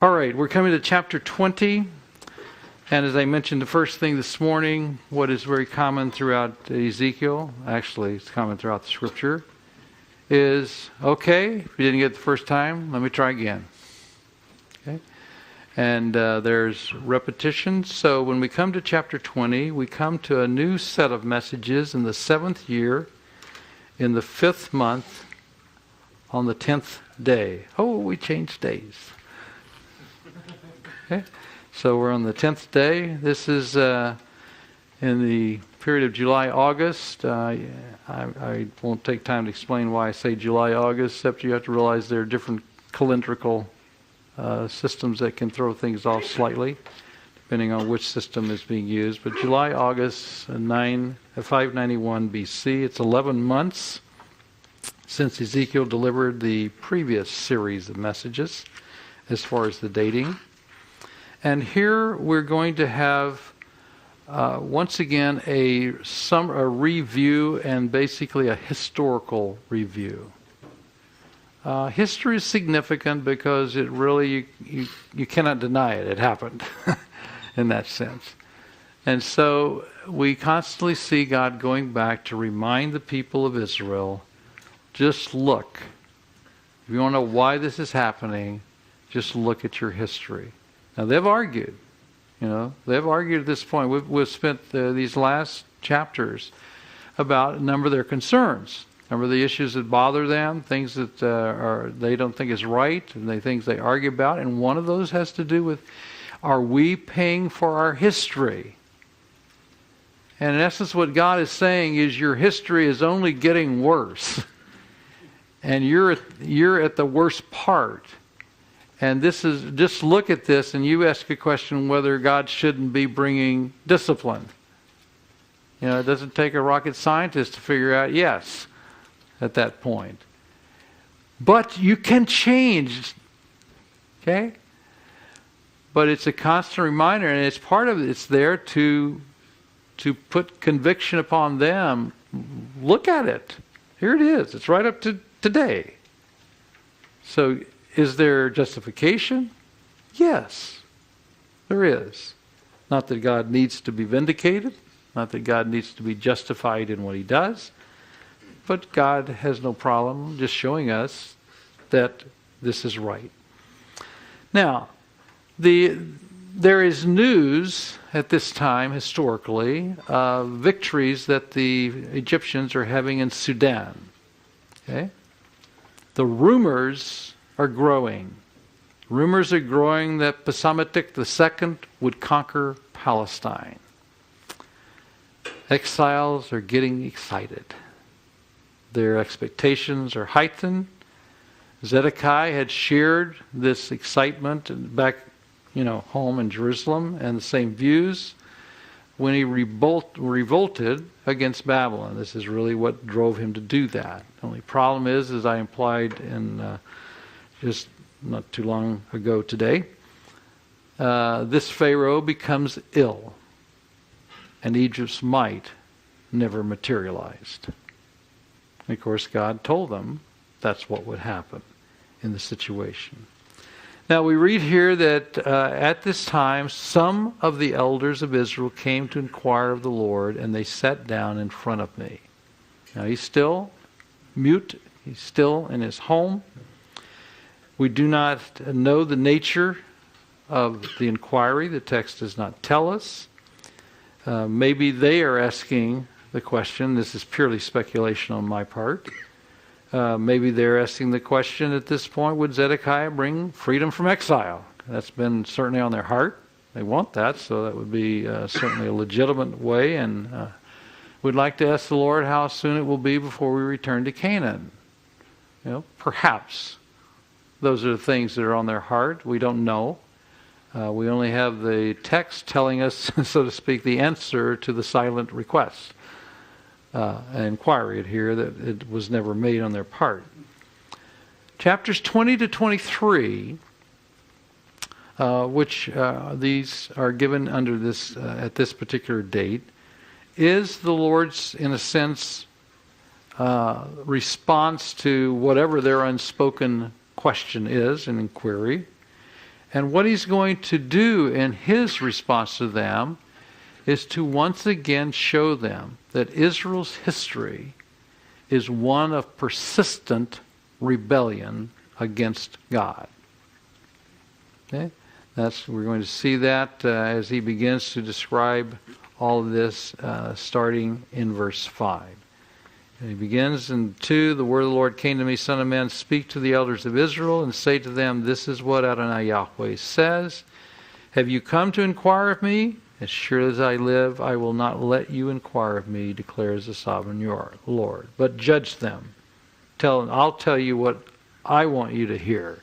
All right, we're coming to chapter 20. And as I mentioned, the first thing this morning, what is very common throughout Ezekiel, actually it's common throughout the scripture, is, okay, if you didn't get it the first time, let me try again. Okay? And there's repetition. So when we come to chapter 20, we come to a new set of messages in the 7th year, in the 5th month, on the 10th day. Oh, we changed days. Okay? So we're on the 10th day. This is in the period of July, August. I won't take time to explain why I say July, August, except you have to realize there are different calendrical systems that can throw things off slightly, depending on which system is being used. But July, August, 591 BC. It's 11 months since Ezekiel delivered the previous series of messages as far as the dating. And here we're going to have, once again, a review and basically a historical review. History is significant because it really, you cannot deny it. It happened in that sense. And so we constantly see God going back to remind the people of Israel, just look. If you want to know why this is happening, just look at your history. Now they've argued, they've argued at this point. We've spent these last chapters about a number of their concerns, a number of the issues that bother them, things that they don't think is right, and things they argue about. And one of those has to do with, are we paying for our history? And in essence, what God is saying is your history is only getting worse, and you're at the worst part. And this is, just look at this and you ask a question whether God shouldn't be bringing discipline. It doesn't take a rocket scientist to figure out, yes, at that point. But you can change, okay? But it's a constant reminder, and it's part of it. It's there to put conviction upon them. Look at it. Here it is. It's right up to today. So, is there justification? Yes, there is. Not that God needs to be vindicated, not that God needs to be justified in what He does, but God has no problem just showing us that this is right. Now, there is news at this time, historically, of victories that the Egyptians are having in Sudan. Okay? The rumors are growing. Rumors are growing that Psamtik II would conquer Palestine. Exiles are getting excited. Their expectations are heightened. Zedekiah had shared this excitement back, home in Jerusalem, and the same views when he revolted against Babylon. This is really what drove him to do that. The only problem is, as I implied in just not too long ago today, this Pharaoh becomes ill, and Egypt's might never materialized. And of course, God told them that's what would happen in the situation. Now we read here that at this time, some of the elders of Israel came to inquire of the Lord, and they sat down in front of me. Now he's still mute. He's still in his home. We do not know the nature of the inquiry. The text does not tell us. Maybe they are asking the question. This is purely speculation on my part. Maybe they're asking the question at this point, would Zedekiah bring freedom from exile? That's been certainly on their heart. They want that, so that would be certainly a legitimate way. And we'd like to ask the Lord how soon it will be before we return to Canaan. Perhaps. Those are the things that are on their heart. We don't know. We only have the text telling us, so to speak, the answer to the silent request. An inquiry here that it was never made on their part. Chapters 20 to 23, which these are given under this at this particular date, is the Lord's, in a sense, response to whatever their unspoken question is, an inquiry. And what he's going to do in his response to them is to once again show them that Israel's history is one of persistent rebellion against God. Okay? We're going to see that as he begins to describe all of this starting in verse 5. And he begins in 2, the word of the Lord came to me, Son of man, speak to the elders of Israel and say to them, this is what Adonai Yahweh says. Have you come to inquire of me? As sure as I live, I will not let you inquire of me, declares the sovereign Lord. But judge them. I'll tell you what I want you to hear,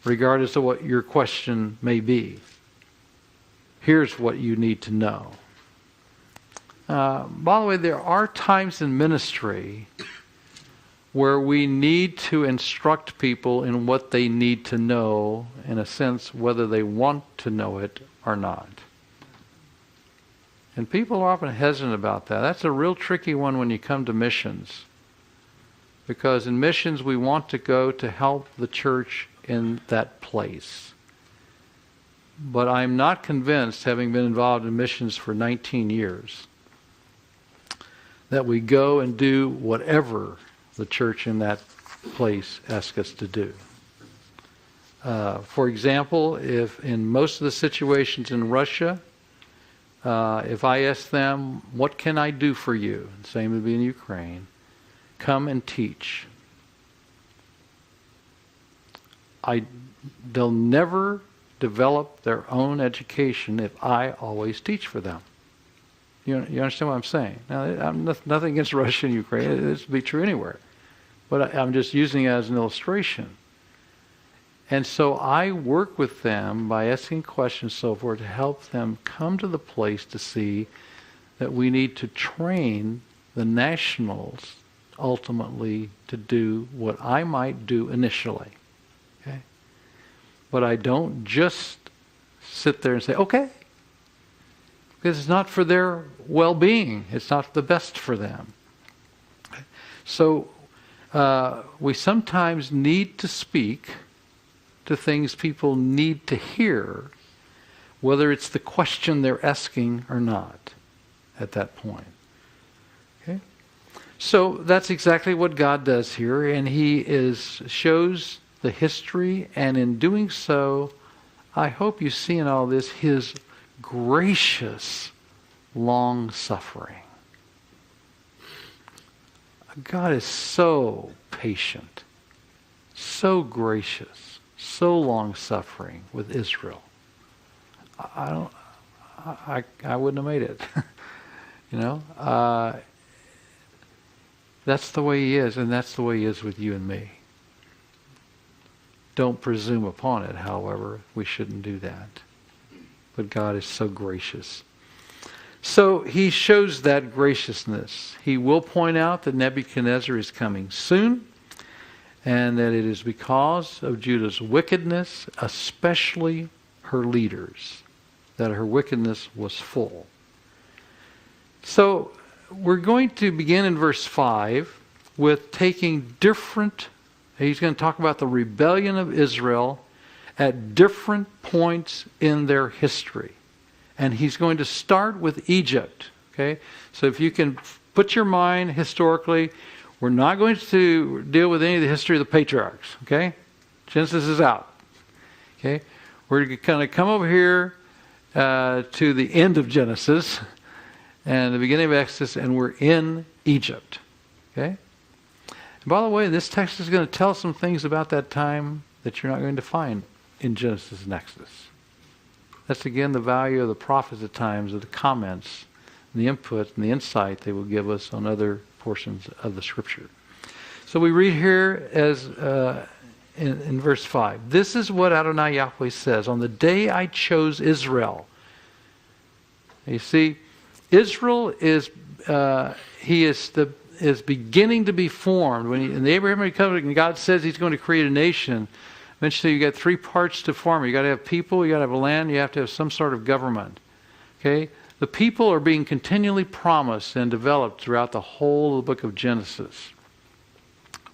regardless of what your question may be. Here's what you need to know. By the way, there are times in ministry where we need to instruct people in what they need to know, in a sense, whether they want to know it or not. And people are often hesitant about that. That's a real tricky one when you come to missions. Because in missions, we want to go to help the church in that place. But I'm not convinced, having been involved in missions for 19 years, that we go and do whatever the church in that place asks us to do. For example, if in most of the situations in Russia, if I ask them, what can I do for you? Same would be in Ukraine. Come and teach. They'll never develop their own education if I always teach for them. You understand what I'm saying? Now, I'm nothing against Russia and Ukraine. This would be true anywhere. But I'm just using it as an illustration. And so I work with them by asking questions and so forth to help them come to the place to see that we need to train the nationals ultimately to do what I might do initially. Okay? But I don't just sit there and say, okay. Because it's not for their well-being. It's not the best for them. So we sometimes need to speak to things people need to hear, whether it's the question they're asking or not at that point. Okay? So that's exactly what God does here, and he shows the history, and in doing so, I hope you see in all this his gracious long-suffering. God is so patient, so gracious, so long-suffering with Israel. I wouldn't have made it. That's the way he is, and that's the way he is with you and me. Don't presume upon it, however. We shouldn't do that. But God is so gracious. So he shows that graciousness. He will point out that Nebuchadnezzar is coming soon, and that it is because of Judah's wickedness, especially her leaders, that her wickedness was full. So we're going to begin in verse 5 with taking different, he's going to talk about the rebellion of Israel at different points in their history. And he's going to start with Egypt. Okay? So if you can put your mind historically, we're not going to deal with any of the history of the patriarchs. Okay? Genesis is out. Okay? We're going to come over here to the end of Genesis and the beginning of Exodus, and we're in Egypt. Okay? And by the way, this text is going to tell some things about that time that you're not going to find in Genesis and Exodus. That's again the value of the prophets at times, of the comments, and the input and the insight they will give us on other portions of the Scripture. So we read here as in verse 5. This is what Adonai Yahweh says, on the day I chose Israel. You see, Israel is is beginning to be formed. When in the Abrahamic covenant, and God says he's going to create a nation, eventually you got three parts to form. You got to have people, you got to have a land, you have to have some sort of government. Okay? The people are being continually promised and developed throughout the whole of the book of Genesis,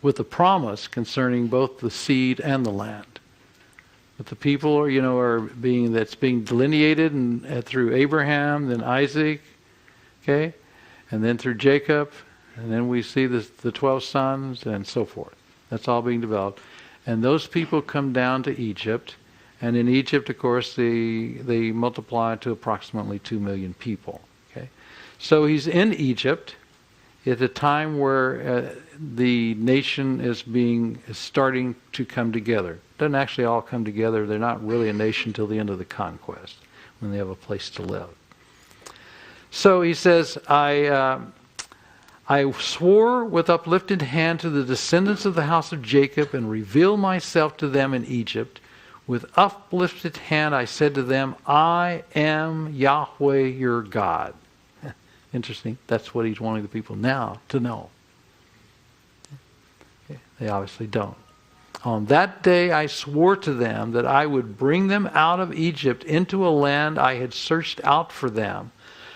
with the promise concerning both the seed and the land. But the people that's being delineated and through Abraham, then Isaac, okay, and then through Jacob, and then we see the 12 sons and so forth. That's all being developed. And those people come down to Egypt, and in Egypt, of course, they multiply to approximately 2 million people. Okay, so he's in Egypt at a time where the nation is starting to come together. Doesn't actually all come together. They're not really a nation till the end of the conquest, when they have a place to live. So he says, I swore with uplifted hand to the descendants of the house of Jacob and revealed myself to them in Egypt. With uplifted hand I said to them, I am Yahweh your God. Interesting. That's what he's wanting the people now to know. Okay. They obviously don't. On that day I swore to them that I would bring them out of Egypt into a land I had searched out for them,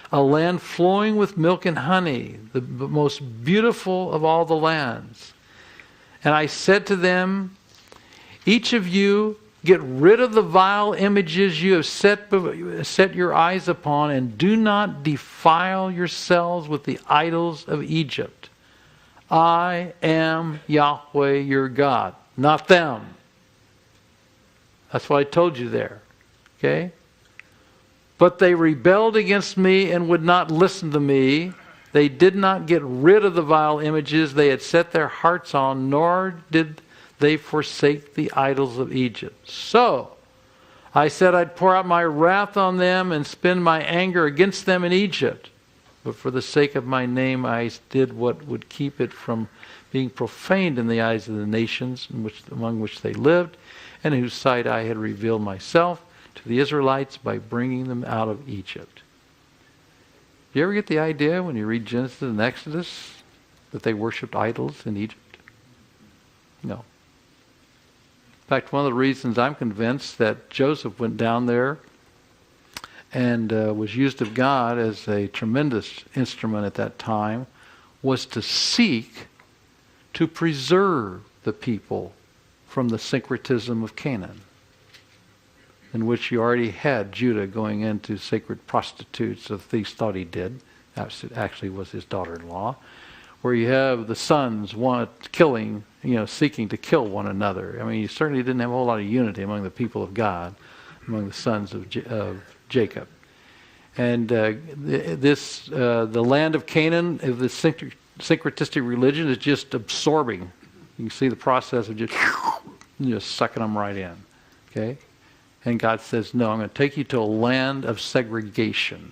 a land flowing with milk and honey, the most beautiful of all the lands. And I said to them, each of you get rid of the vile images you have set your eyes upon, and do not defile yourselves with the idols of Egypt. I am Yahweh your God, not them. That's what I told you there. Okay? But they rebelled against me and would not listen to me. They did not get rid of the vile images they had set their hearts on, nor did they forsake the idols of Egypt. So I said I'd pour out my wrath on them and spend my anger against them in Egypt. But for the sake of my name I did what would keep it from being profaned in the eyes of the nations among which they lived, and in whose sight I had revealed myself to the Israelites by bringing them out of Egypt. Do you ever get the idea when you read Genesis and Exodus that they worshipped idols in Egypt? No. In fact, one of the reasons I'm convinced that Joseph went down there and was used of God as a tremendous instrument at that time was to seek to preserve the people from the syncretism of Canaan, in which you already had Judah going into sacred prostitutes, at least thought he did. That actually was his daughter-in-law. Where you have the sons seeking to kill one another. I mean, you certainly didn't have a whole lot of unity among the people of God, among the sons of Jacob. And the land of Canaan, of the syncretistic religion, is just absorbing. You can see the process of just sucking them right in. Okay? And God says, no, I'm going to take you to a land of segregation.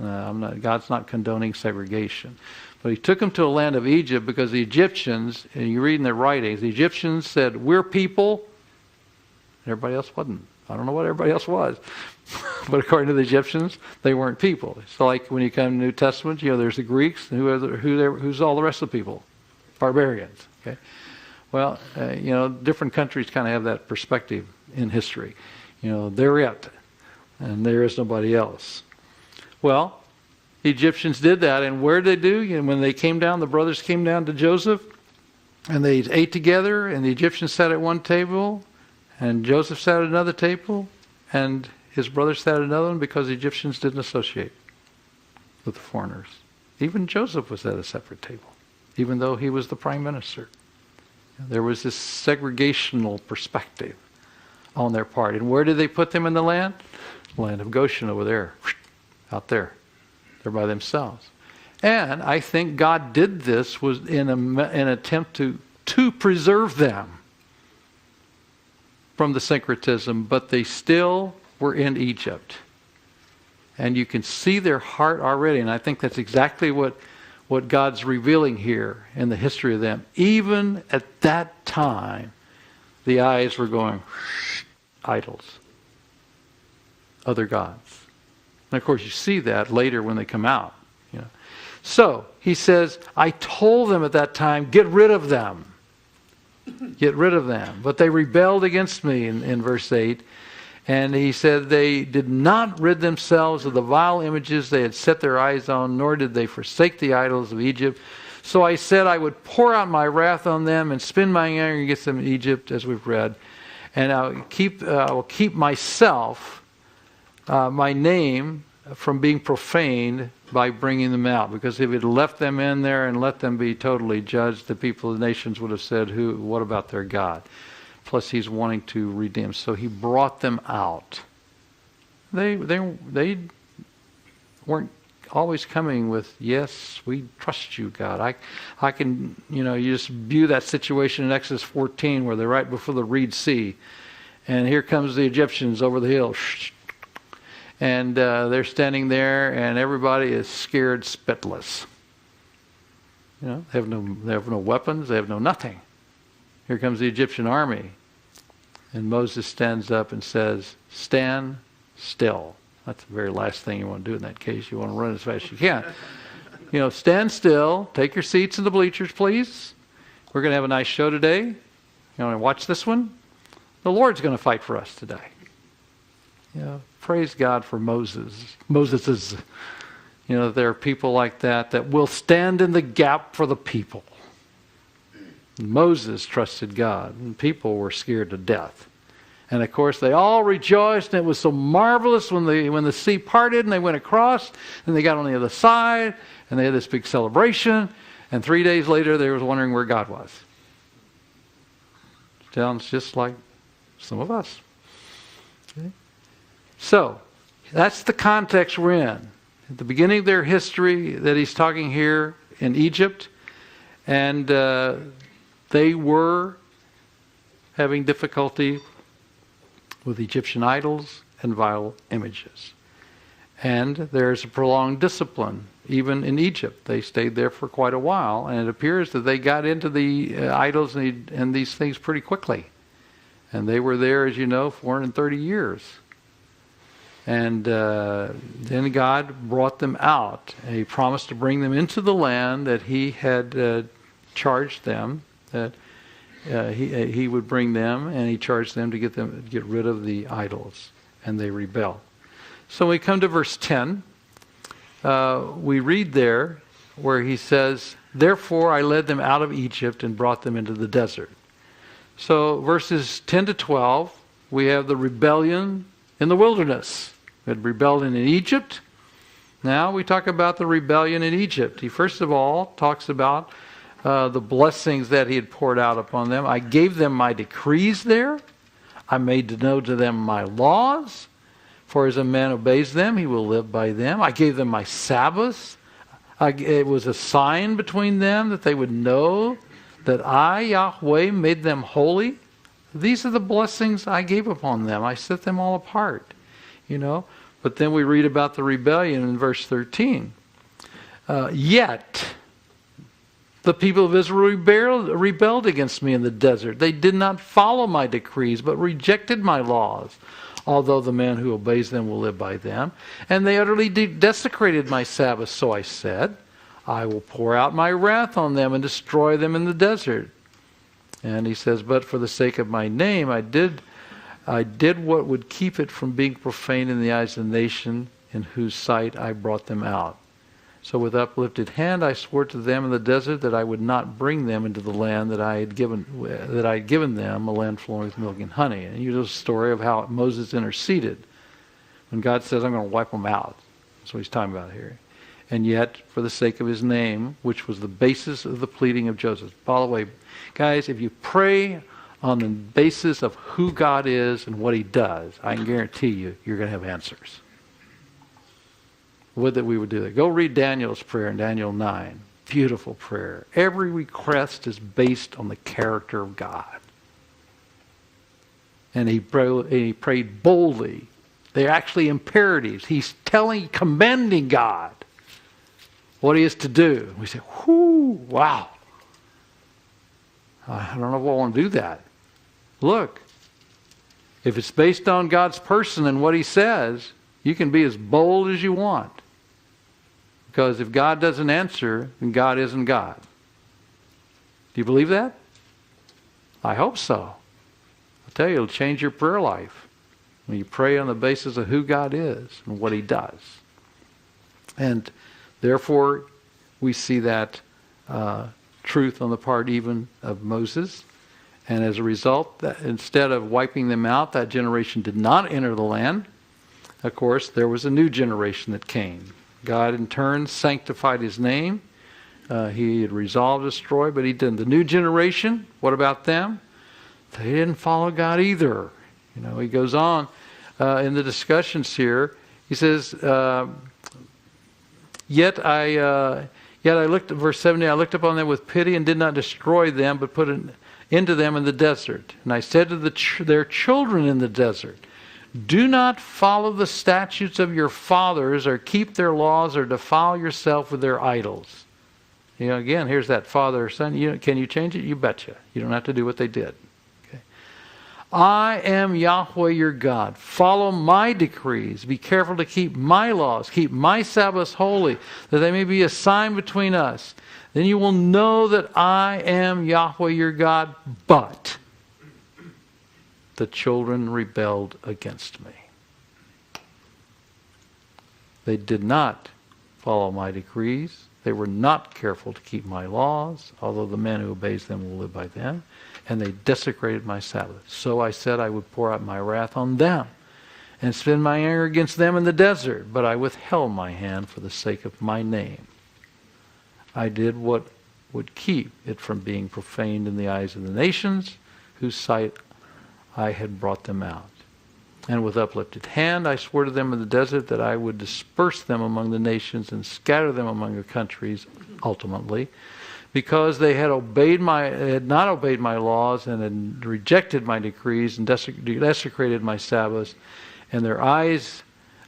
God's not condoning segregation. But he took them to a land of Egypt because the Egyptians, and you read in their writings, the Egyptians said, we're people. Everybody else wasn't. I don't know what everybody else was. But according to the Egyptians, they weren't people. So like when you come to the New Testament, there's the Greeks, and who's all the rest of the people? Barbarians. Okay. Well, different countries kind of have that perspective in history. They're it, and there is nobody else. Well, the Egyptians did that, and where did they do? When they came down, the brothers came down to Joseph, and they ate together, and the Egyptians sat at one table, and Joseph sat at another table, and his brothers sat at another one because the Egyptians didn't associate with the foreigners. Even Joseph was at a separate table, even though he was the prime minister. There was this segregational perspective on their part. And where did they put them in the land? The land of Goshen over there, out there. They're by themselves. And I think God did this was in an attempt to preserve them from the syncretism, but they still were in Egypt. And you can see their heart already, and I think that's exactly what God's revealing here in the history of them. Even at that time, the eyes were going, idols, other gods. And of course, you see that later when they come out. So, he says, I told them at that time, get rid of them. Get rid of them. But they rebelled against me in verse 8. And he said they did not rid themselves of the vile images they had set their eyes on, nor did they forsake the idols of Egypt. So I said I would pour out my wrath on them and spend my anger against them in Egypt, as we've read. and I will keep myself, my name, from being profaned by bringing them out. Because if it left them in there and let them be totally judged, the people of the nations would have said, what about their God? Plus he's wanting to redeem. So he brought them out. They weren't always coming with, yes, we trust you, God. I can, you just view that situation in Exodus 14 where they're right before the Reed Sea. And here comes the Egyptians over the hill. And they're standing there, and everybody is scared spitless. They have no weapons. They have no nothing. Here comes the Egyptian army. And Moses stands up and says, stand still. That's the very last thing you want to do in that case. You want to run as fast as you can. Stand still. Take your seats in the bleachers, please. We're going to have a nice show today. You want to watch this one? The Lord's going to fight for us today. Praise God for Moses. There are people like that will stand in the gap for the people. Moses trusted God, and people were scared to death. And of course, they all rejoiced, and it was so marvelous when the sea parted and they went across, and they got on the other side, and they had this big celebration. And 3 days later, they were wondering where God was. Sounds just like some of us. Okay? So, that's the context we're in. At the beginning of their history that he's talking here in Egypt, and they were having difficulty with Egyptian idols and vile images. And there's a prolonged discipline. Even in Egypt, they stayed there for quite a while, and it appears that they got into the idols and these things pretty quickly. And they were there, as you know, 430 years. And then God brought them out. And he promised to bring them into the land that he had charged them, that he would bring them, and he charged them to get rid of the idols. And they rebelled. So when we come to verse 10, we read there where he says, therefore I led them out of Egypt and brought them into the desert. So verses 10 to 12, we have the rebellion in the wilderness. We had rebellion in Egypt. Now we talk about the rebellion in Egypt. He first of all talks about the blessings that he had poured out upon them. I gave them my decrees there. I made known to them my laws. For as a man obeys them, he will live by them. I gave them my Sabbaths. It was a sign between them that they would know that I, Yahweh, made them holy. These are the blessings I gave upon them. I set them all apart. But then we read about the rebellion in verse 13. Yet the people of Israel rebelled against me in the desert. They did not follow my decrees, but rejected my laws. Although the man who obeys them will live by them. And they utterly desecrated my Sabbath. So I said, I will pour out my wrath on them and destroy them in the desert. And he says, but for the sake of my name, I did what would keep it from being profaned in the eyes of the nation in whose sight I brought them out. So with uplifted hand I swore to them in the desert that I would not bring them into the land that I had given them, a land flowing with milk and honey. And you know the story of how Moses interceded when God says, I'm going to wipe them out. That's what he's talking about here. And yet, for the sake of his name, which was the basis of the pleading of Joseph. By the way, guys, if you pray on the basis of who God is and what he does, I can guarantee you're going to have answers. Would that we would do that. Go read Daniel's prayer in Daniel 9. Beautiful prayer. Every request is based on the character of God. And he prayed boldly. They're actually imperatives. He's commending God what he is to do. We say, whoo, wow. I don't know if I want to do that. Look, if it's based on God's person and what he says, you can be as bold as you want. Because if God doesn't answer, then God isn't God. Do you believe that? I hope so. I'll tell you, it'll change your prayer life when you pray on the basis of who God is and what he does. And therefore, we see that truth on the part even of Moses. And as a result, instead of wiping them out, that generation did not enter the land. Of course, there was a new generation that came. God in turn sanctified his name. He had resolved to destroy, but he didn't. The new generation, what about them? They didn't follow God either. He goes on in the discussions here. He says, Yet I looked at verse 70. I looked upon them with pity and did not destroy them, but put into them in the desert. And I said to their children in the desert, do not follow the statutes of your fathers, or keep their laws, or defile yourself with their idols. Again, here's that father or son. Can you change it? You betcha. You don't have to do what they did. I am Yahweh your God. Follow my decrees. Be careful to keep my laws. Keep my Sabbaths holy, that they may be a sign between us. Then you will know that I am Yahweh your God. But the children rebelled against me. They did not follow my decrees. They were not careful to keep my laws, although the man who obeys them will live by them. And they desecrated my Sabbath. So I said I would pour out my wrath on them and spend my anger against them in the desert. But I withheld my hand for the sake of my name. I did what would keep it from being profaned in the eyes of the nations, whose sight I had brought them out. And with uplifted hand I swore to them in the desert that I would disperse them among the nations and scatter them among the countries ultimately, because they had not obeyed my laws and had rejected my decrees and desecrated my Sabbaths, and their eyes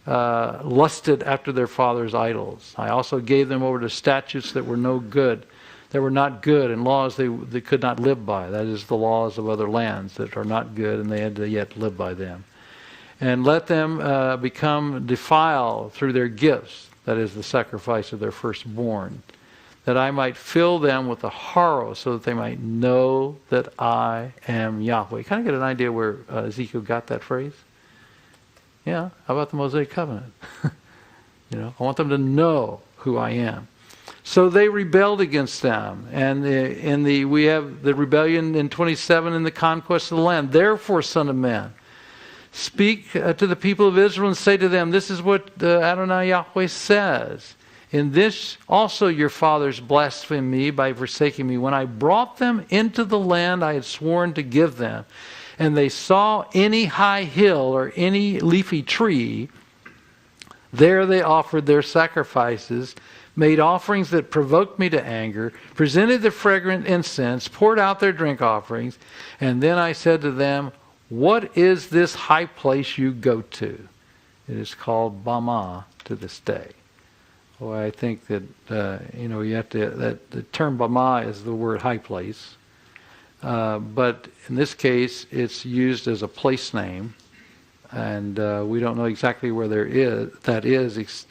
lusted after their fathers' idols. I also gave them over to statutes that were not good, and laws they could not live by. That is, the laws of other lands that are not good, and they had to yet live by them. And let them become defiled through their gifts, that is, the sacrifice of their firstborn, that I might fill them with a horror, so that they might know that I am Yahweh. You kind of get an idea where Ezekiel got that phrase? Yeah, how about the Mosaic Covenant? I want them to know who I am. So they rebelled against them. And we have the rebellion in 27 in the conquest of the land. Therefore, Son of Man, speak to the people of Israel and say to them, this is what Adonai Yahweh says. In this also your fathers blasphemed me by forsaking me, when I brought them into the land I had sworn to give them. And they saw any high hill or any leafy tree, there they offered their sacrifices, made offerings that provoked me to anger, presented the fragrant incense, poured out their drink offerings. And then I said to them, what is this high place you go to? It is called Bamah to this day. Well, I think that you have to. That the term Bamah is the word high place, but in this case, it's used as a place name, and we don't know exactly where that is.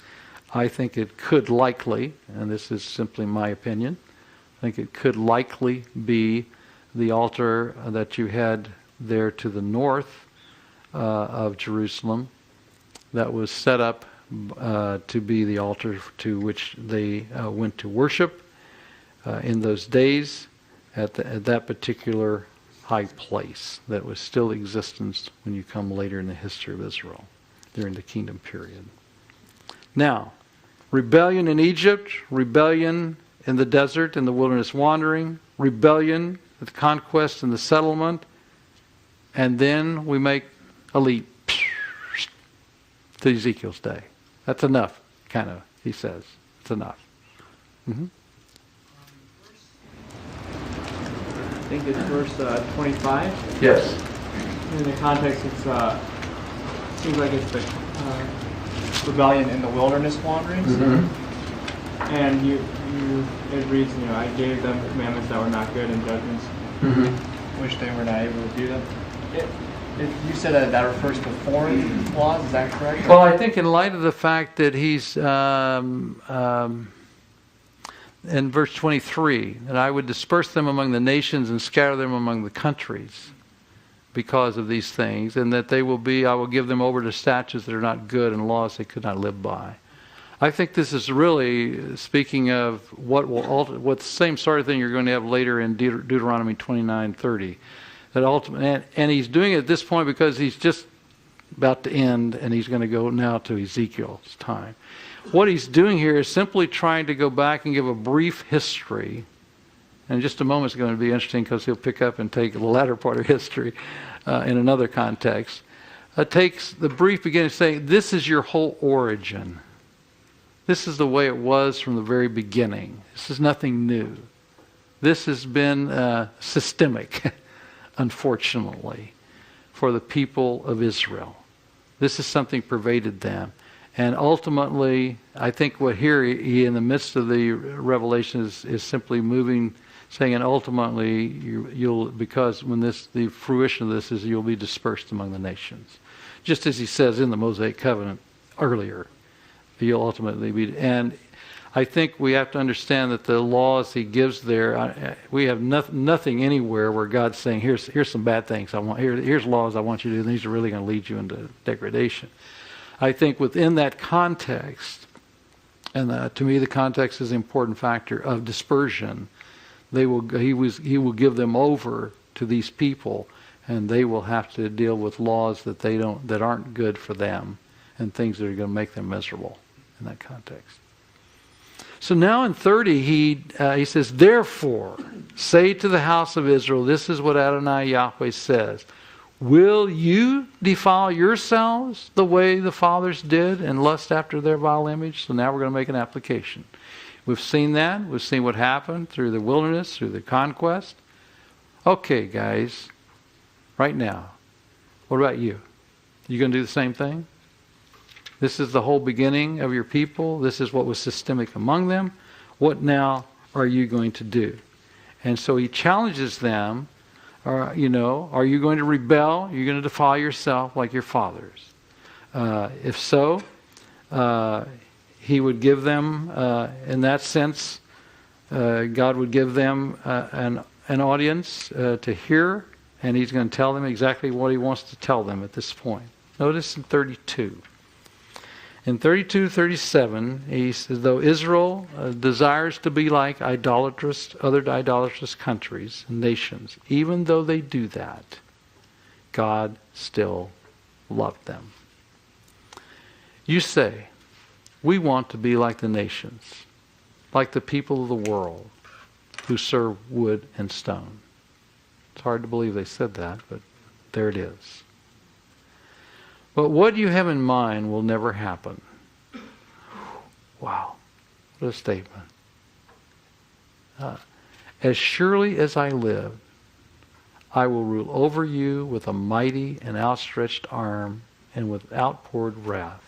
I think it could likely, and this is simply my opinion, I think it could likely be the altar that you had there to the north of Jerusalem, that was set up to be the altar to which they went to worship in those days at that particular high place that was still existence when you come later in the history of Israel during the kingdom period. Now, rebellion in Egypt, rebellion in the desert, in the wilderness wandering, rebellion at the conquest and the settlement, and then we make a leap to Ezekiel's day. That's enough, kind of, he says. It's enough. Mm-hmm. I think it's verse 25. Yes. In the context, it seems like it's the rebellion in the wilderness wanderings. Mm-hmm. And it reads, I gave them commandments that were not good and judgments which they were not able to do them. You said that refers to foreign laws, is that correct? Well, I think in light of the fact that he's in verse 23, that I would disperse them among the nations and scatter them among the countries because of these things, and that I will give them over to statutes that are not good and laws they could not live by. I think this is really speaking of what the same sort of thing you're going to have later in Deuteronomy 29:30. that ultimately, and he's doing it at this point because he's just about to end, and he's going to go now to Ezekiel's time. What he's doing here is simply trying to go back and give a brief history. And in just a moment, it's going to be interesting because he'll pick up and take the latter part of history in another context. Takes the brief beginning saying, this is your whole origin. This is the way it was from the very beginning. This is nothing new. This has been systemic, unfortunately, for the people of Israel. This is something pervaded them. And ultimately, I think what here he in the midst of the revelation is simply moving, saying, and ultimately you'll because when the fruition of this is you'll be dispersed among the nations, just as he says in the Mosaic covenant earlier, you'll ultimately be. And I think we have to understand that the laws he gives there, we have nothing anywhere where God's saying, here's some bad things I want. Here's laws I want you to do, and these are really going to lead you into degradation. I think within that context, and to me the context is an important factor of dispersion, he will give them over to these people, and they will have to deal with laws that aren't good for them, and things that are going to make them miserable in that context. So now in 30, he says, therefore, say to the house of Israel, this is what Adonai Yahweh says, will you defile yourselves the way the fathers did and lust after their vile image? So now we're going to make an application. We've seen that. We've seen what happened through the wilderness, through the conquest. Okay, guys, right now, what about you? You going to do the same thing? This is the whole beginning of your people. This is what was systemic among them. What now are you going to do? And so he challenges them. Are you going to rebel? Are you going to defile yourself like your fathers? If so, he would give them, in that sense, God would give them an audience to hear, and he's going to tell them exactly what he wants to tell them at this point. Notice in 32. In 32:37, he says, though Israel desires to be like other idolatrous countries and nations, even though they do that, God still loved them. You say, we want to be like the nations, like the people of the world who serve wood and stone. It's hard to believe they said that, but there it is. But what you have in mind will never happen. Wow, what a statement. As surely as I live, I will rule over you with a mighty and outstretched arm and with outpoured wrath.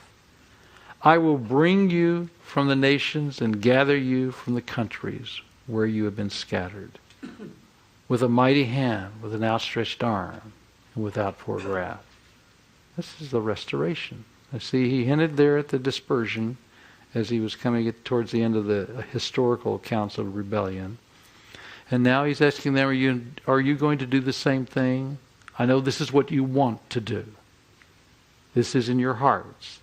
I will bring you from the nations and gather you from the countries where you have been scattered, with a mighty hand, with an outstretched arm, and with outpoured wrath. This is the restoration. I see he hinted there at the dispersion as he was coming towards the end of the historical accounts of rebellion. And now he's asking them, are you going to do the same thing? I know this is what you want to do. This is in your hearts.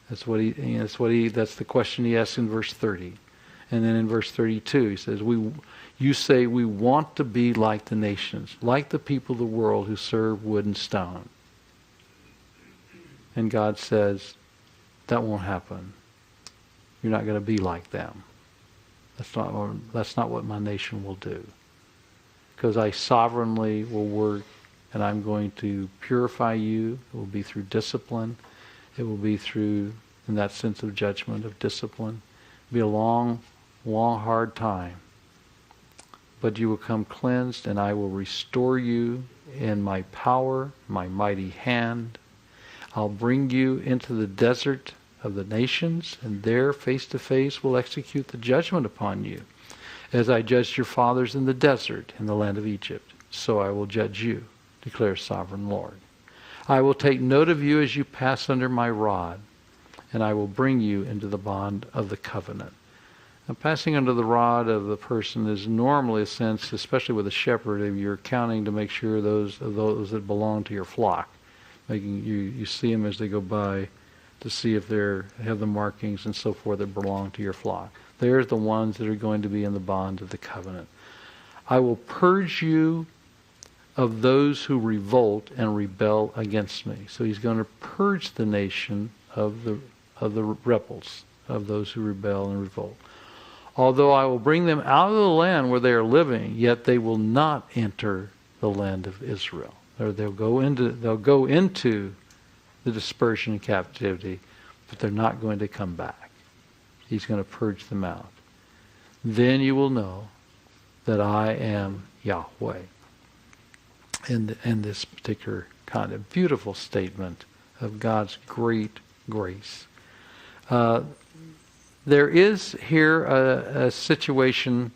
That's the question he asks in verse 30. And then in verse 32 he says, you say we want to be like the nations, like the people of the world who serve wood and stone. And God says, that won't happen. You're not going to be like them. That's not what my nation will do. Because I sovereignly will work, and I'm going to purify you. It will be through discipline. It will be through, in that sense of judgment, of discipline. It will be a long, long, hard time. But you will come cleansed, and I will restore you in my power, my mighty hand. I'll bring you into the desert of the nations, and there, face to face, will execute the judgment upon you. As I judged your fathers in the desert, in the land of Egypt, so I will judge you, declares Sovereign Lord. I will take note of you as you pass under my rod, and I will bring you into the bond of the covenant. Now, passing under the rod of the person is normally a sense, especially with a shepherd, if you're counting to make sure those that belong to your flock. Making you see them as they go by to see if they have the markings and so forth that belong to your flock. They're the ones that are going to be in the bond of the covenant. I will purge you of those who revolt and rebel against me. So he's going to purge the nation of the rebels, of those who rebel and revolt. Although I will bring them out of the land where they are living, yet they will not enter the land of Israel. Or they'll go into the dispersion and captivity, but they're not going to come back. He's going to purge them out. Then you will know that I am Yahweh. In this particular kind of beautiful statement of God's great grace. There is here a situation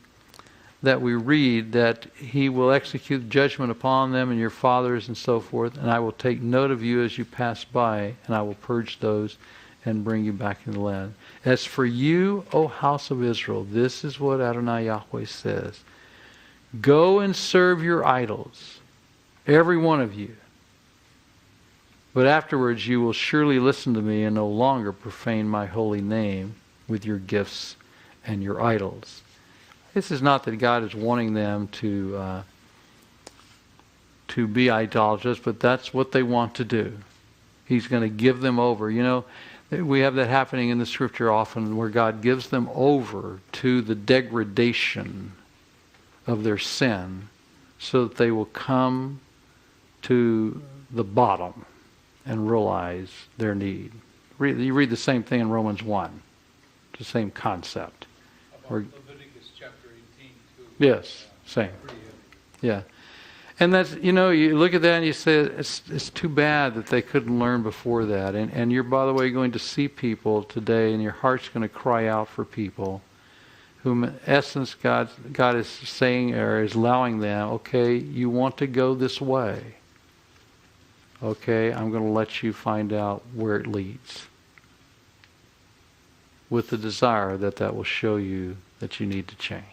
that we read that he will execute judgment upon them and your fathers and so forth, and I will take note of you as you pass by, and I will purge those and bring you back in the land. As for you, O house of Israel, this is what Adonai Yahweh says. Go and serve your idols, every one of you. But afterwards you will surely listen to me and no longer profane my holy name with your gifts and your idols. This is not that God is wanting them to be idolatrous, but that's what they want to do. He's going to give them over. You know, we have that happening in the Scripture often where God gives them over to the degradation of their sin so that they will come to the bottom and realize their need. You read the same thing in Romans 1. It's the same concept. Leviticus chapter 18 too. Yes, same. Yeah. And that's, you know, you look at that and you say, it's too bad that they couldn't learn before that. And you're, by the way, going to see people today, and your heart's going to cry out for people whom, in essence, God is saying, or is allowing them, okay, you want to go this way. Okay, I'm going to let you find out where it leads. With the desire that will show you that you need to change.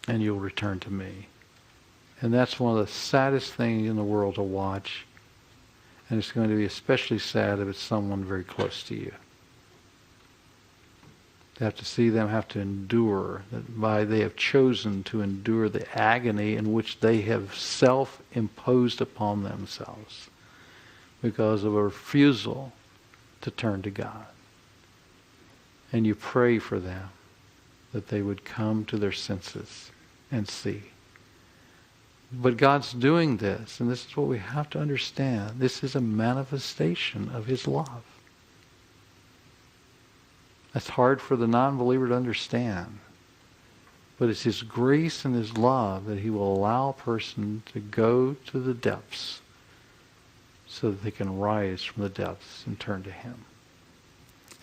And you'll return to me. And that's one of the saddest things in the world to watch. And it's going to be especially sad if it's someone very close to you. To have to see them have to endure, they have chosen to endure the agony in which they have self-imposed upon themselves because of a refusal to turn to God. And you pray for them that they would come to their senses and see. But God's doing this, and this is what we have to understand. This is a manifestation of His love. That's hard for the non-believer to understand. But it's His grace and His love that He will allow a person to go to the depths so that they can rise from the depths and turn to Him.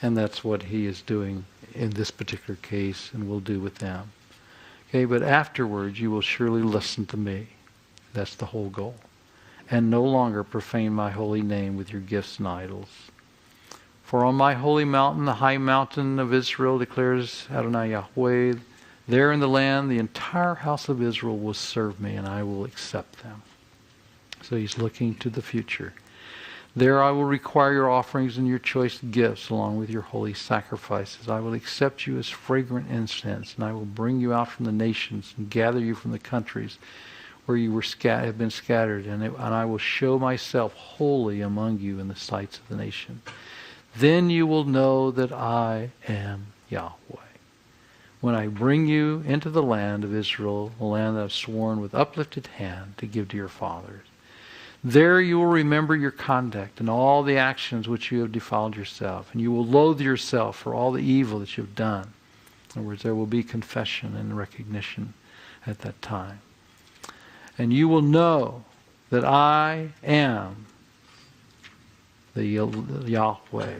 And that's what He is doing in this particular case and will do with them. Okay, but afterwards you will surely listen to me. That's the whole goal. And no longer profane my holy name with your gifts and idols. For on my holy mountain, the high mountain of Israel, declares Adonai Yahweh, there in the land the entire house of Israel will serve me, and I will accept them. So He's looking to the future. There I will require your offerings and your choice gifts along with your holy sacrifices. I will accept you as fragrant incense, and I will bring you out from the nations and gather you from the countries where you have been scattered, and I will show myself holy among you in the sights of the nation. Then you will know that I am Yahweh. When I bring you into the land of Israel, the land that I've sworn with uplifted hand to give to your fathers. There you will remember your conduct and all the actions which you have defiled yourself, and you will loathe yourself for all the evil that you have done. In other words, there will be confession and recognition at that time. And you will know that I am the Yahweh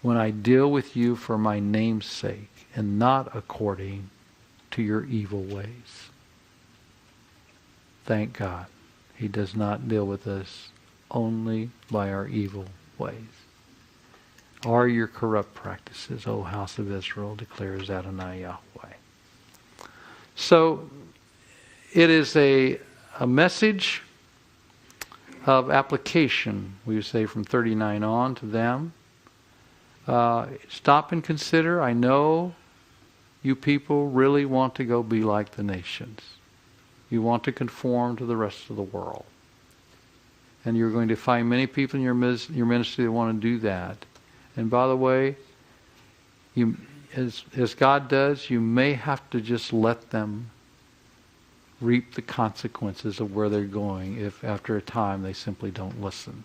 when I deal with you for my name's sake and not according to your evil ways. Thank God. He does not deal with us only by our evil ways. Or your corrupt practices, O house of Israel, declares Adonai Yahweh. So, it is a message of application, we would say from 39 on to them. Stop and consider. I know you people really want to go be like the nations. You want to conform to the rest of the world. And you're going to find many people in your ministry that want to do that. And by the way, as God does, you may have to just let them reap the consequences of where they're going if after a time they simply don't listen.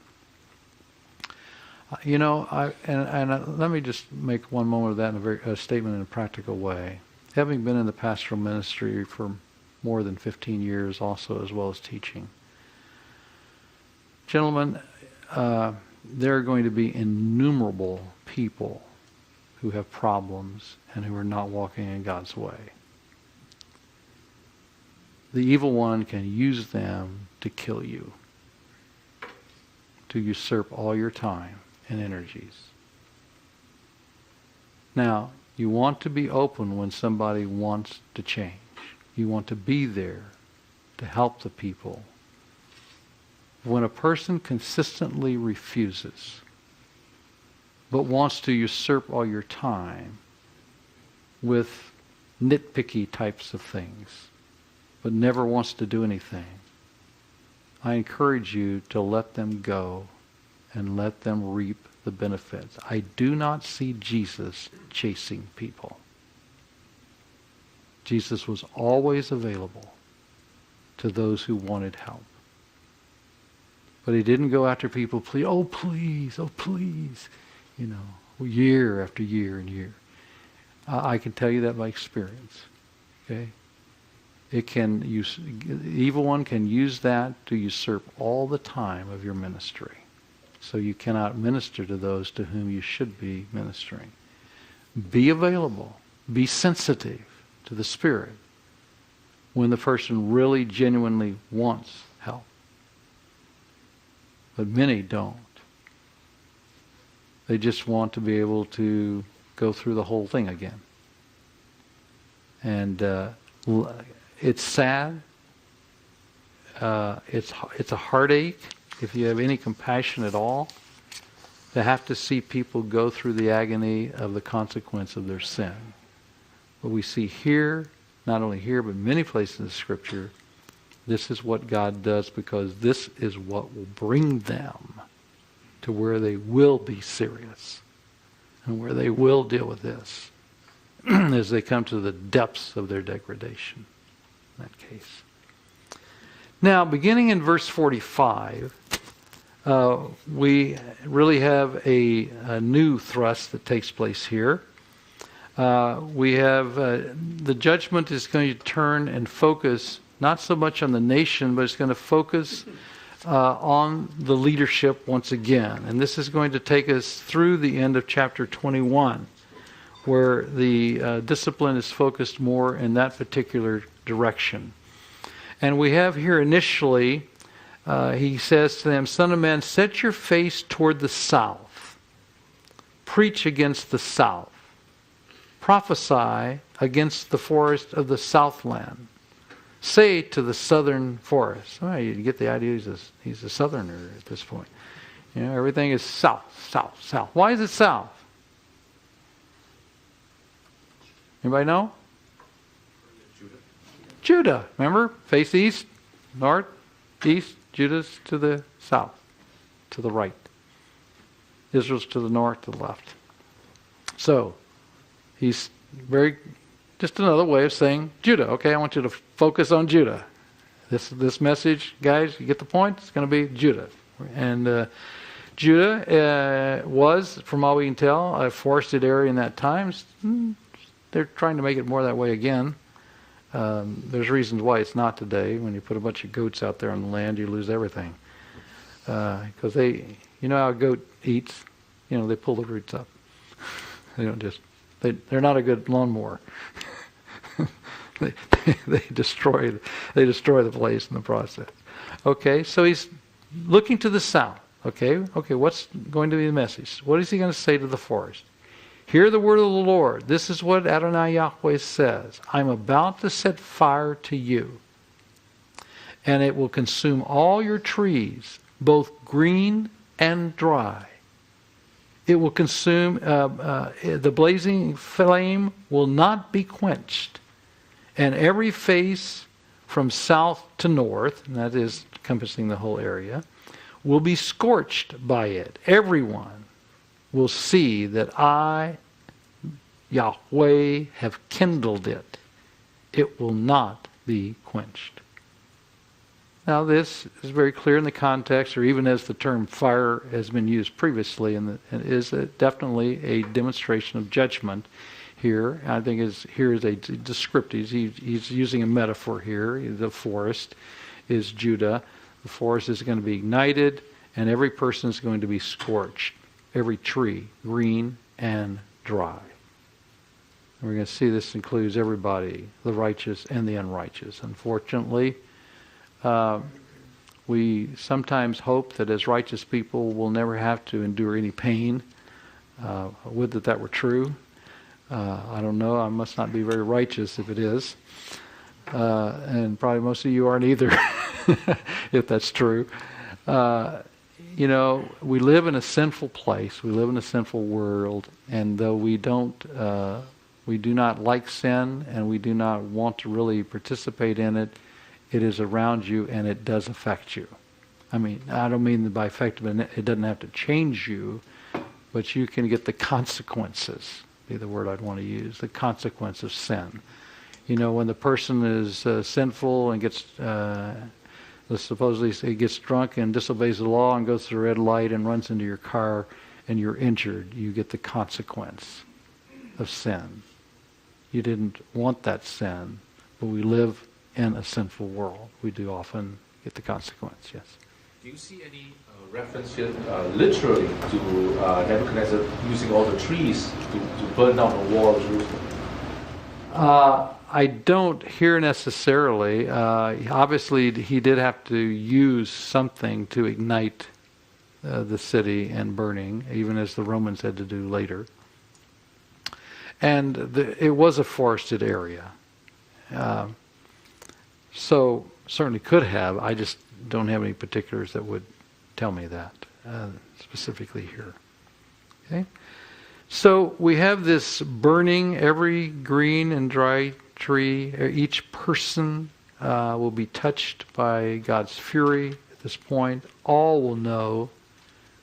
Let me just make one moment of that in a statement in a practical way. Having been in the pastoral ministry for more than 15 years also, as well as teaching. Gentlemen, there are going to be innumerable people who have problems and who are not walking in God's way. The evil one can use them to kill you, to usurp all your time and energies. Now, you want to be open when somebody wants to change. You want to be there to help the people. When a person consistently refuses, but wants to usurp all your time with nitpicky types of things, but never wants to do anything, I encourage you to let them go and let them reap the benefits. I do not see Jesus chasing people. Jesus was always available to those who wanted help. But he didn't go after people, oh please, year after year and year. I can tell you that by experience. Okay? The evil one can use that to usurp all the time of your ministry. So you cannot minister to those to whom you should be ministering. Be available. Be sensitive to the Spirit when the person really genuinely wants help. But many don't. They just want to be able to go through the whole thing again. And it's sad. It's a heartache, if you have any compassion at all, to have to see people go through the agony of the consequence of their sin. But we see here, not only here, but many places in the Scripture, this is what God does because this is what will bring them to where they will be serious and where they will deal with this as they come to the depths of their degradation in that case. Now, beginning in verse 45, we really have a new thrust that takes place here. We have the judgment is going to turn and focus not so much on the nation, but it's going to focus on the leadership once again. And this is going to take us through the end of chapter 21, where the discipline is focused more in that particular direction. And we have here initially, he says to them, Son of man, set your face toward the south. Preach against the south. Prophesy against the forest of the southland. Say to the southern forest. Well, you get the idea he's a southerner at this point. You know, everything is south, south, south. Why is it south? Anybody know? Judah. Remember? Face east, north, east. Judah's to the south, to the right. Israel's to the north, to the left. So, he's just another way of saying Judah. Okay, I want you to focus on Judah. This message, guys, you get the point? It's going to be Judah. And Judah was, from all we can tell, a forested area in that time. They're trying to make it more that way again. There's reasons why it's not today. When you put a bunch of goats out there on the land, you lose everything. Because you know how a goat eats? You know, they pull the roots up. They don't just... They're not a good lawnmower. they destroy the place in the process. Okay, so he's looking to the south. Okay, what's going to be the message? What is he going to say to the forest? Hear the word of the Lord. This is what Adonai Yahweh says. I'm about to set fire to you, and it will consume all your trees, both green and dry. It will consume, the blazing flame will not be quenched. And every face from south to north, and that is encompassing the whole area, will be scorched by it. Everyone will see that I, Yahweh, have kindled it. It will not be quenched. Now this is very clear in the context, or even as the term fire has been used previously, and it is definitely a demonstration of judgment here. I think here is a descriptive. He's using a metaphor here. The forest is Judah. The forest is going to be ignited, and every person is going to be scorched. Every tree, green and dry. And we're going to see this includes everybody, the righteous and the unrighteous. Unfortunately, we sometimes hope that as righteous people we'll never have to endure any pain. Would that were true. I don't know. I must not be very righteous if it is. And probably most of you aren't either, if that's true. We live in a sinful place. We live in a sinful world. And though we do not like sin and we do not want to really participate in it, it is around you and it does affect you. I mean, I don't mean that by affecting it doesn't have to change you, but you can get the consequences, be the word I'd want to use, the consequence of sin. When the person is sinful and gets, supposedly he gets drunk and disobeys the law and goes through a red light and runs into your car and you're injured, you get the consequence of sin. You didn't want that sin, but we live in a sinful world. We do often get the consequence, yes. Do you see any reference here literally to Nebuchadnezzar using all the trees to burn down the wall of Jerusalem? I don't hear necessarily. Obviously, he did have to use something to ignite the city and burning, even as the Romans had to do later. And it was a forested area. So certainly could have. I just don't have any particulars that would tell me that specifically here. Okay? So we have this burning, every green and dry tree, each person will be touched by God's fury at this point. All will know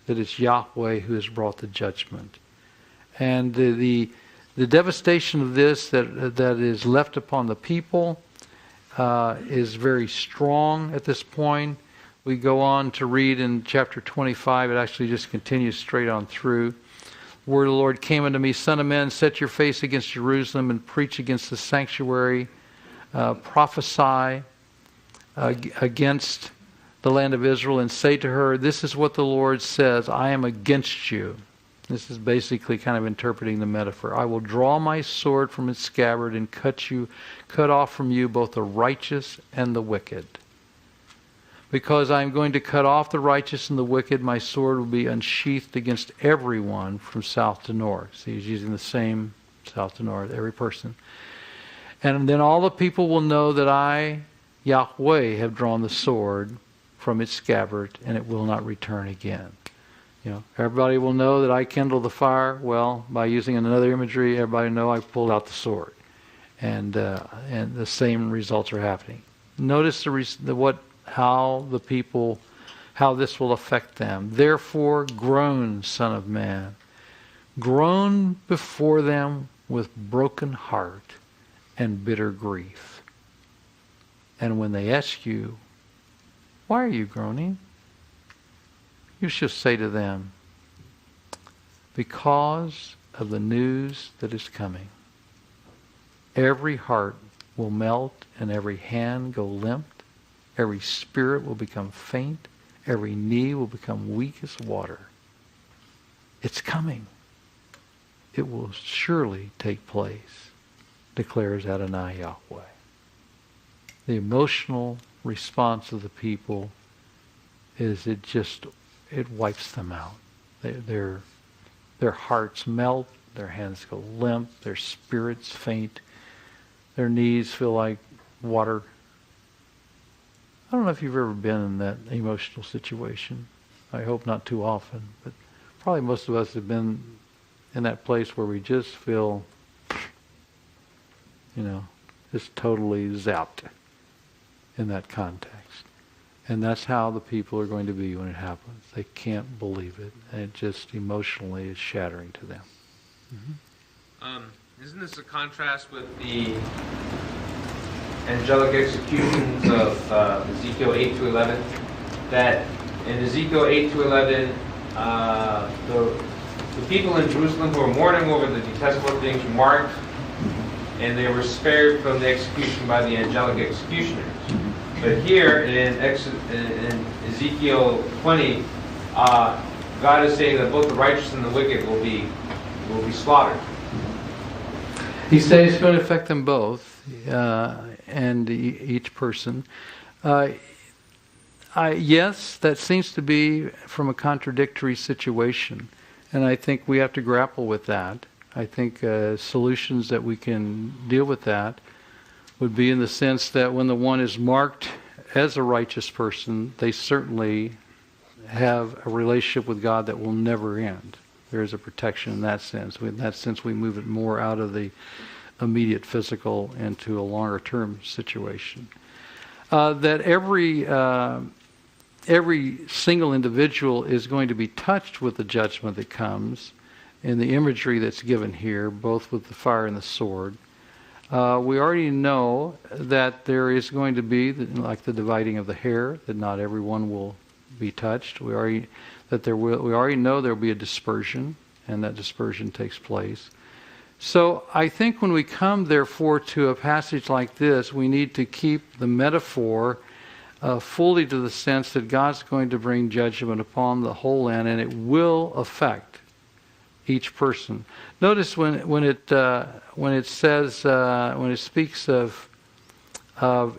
that it's Yahweh who has brought the judgment. And the devastation of this that is left upon the people is very strong at this point. We go on to read in chapter 25. It actually just continues straight on through. The word of the Lord came unto me, Son of man, set your face against Jerusalem and preach against the sanctuary. Prophesy against the land of Israel and say to her, this is what the Lord says, I am against you. This is basically kind of interpreting the metaphor. I will draw my sword from its scabbard and cut off from you both the righteous and the wicked. Because I am going to cut off the righteous and the wicked, my sword will be unsheathed against everyone from south to north. See, he's using the same south to north, every person. And then all the people will know that I, Yahweh, have drawn the sword from its scabbard, and it will not return again. Everybody will know that I kindled the fire. Well, by using another imagery, everybody will know I pulled out the sword, and the same results are happening. Notice how this will affect them. Therefore, groan, Son of man, groan before them with broken heart and bitter grief. And when they ask you, why are you groaning? You shall say to them, because of the news that is coming. Every heart will melt and every hand go limp. Every spirit will become faint. Every knee will become weak as water. It's coming. It will surely take place, declares Adonai Yahweh. The emotional response of the people is it wipes them out. Their hearts melt, their hands go limp, their spirits faint, their knees feel like water. I don't know if you've ever been in that emotional situation. I hope not too often, but probably most of us have been in that place where we just feel, just totally zapped. in that context. And that's how the people are going to be when it happens. They can't believe it. And it just emotionally is shattering to them. Isn't this a contrast with the angelic executions of Ezekiel 8 to 11? That in Ezekiel 8 to 11, the people in Jerusalem who were mourning over the detestable things marked, and they were spared from the execution by the angelic executioners. But here in Ezekiel 20, God is saying that both the righteous and the wicked will be slaughtered. He says it's going to affect them both, and each person. Yes, that seems to be from a contradictory situation, and I think we have to grapple with that. I think solutions that we can deal with that would be in the sense that when the one is marked as a righteous person, they certainly have a relationship with God that will never end. There is a protection in that sense. In that sense, we move it more out of the immediate physical into a longer-term situation. That every single individual is going to be touched with the judgment that comes in the imagery that's given here, both with the fire and the sword. We already know that there is going to be, like the dividing of the hair, that not everyone will be touched. We already know there will be a dispersion, and that dispersion takes place. So I think when we come, therefore, to a passage like this, we need to keep the metaphor fully to the sense that God's going to bring judgment upon the whole land, and it will affect each person. Notice when it speaks of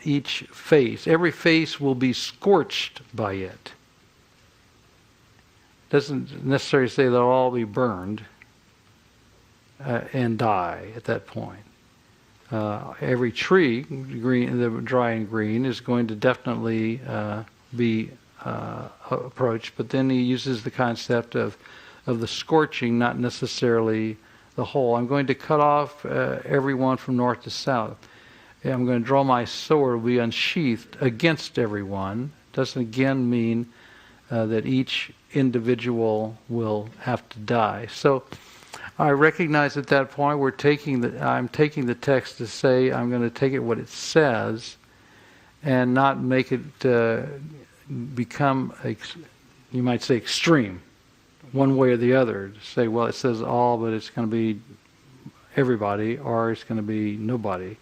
each face, every face will be scorched by it. Doesn't necessarily say they'll all be burned and die at that point. Every tree, green, the dry and green, is going to definitely be approached. But then he uses the concept of the scorching, not necessarily the whole. I'm going to cut off everyone from north to south. I'm going to draw my sword, will be unsheathed against everyone. Doesn't again mean that each individual will have to die. So I recognize at that point I'm taking the text to say I'm going to take it what it says and not make it become, you might say, extreme, one way or the other. To say, well, it says all, but it's going to be everybody, or it's going to be nobody.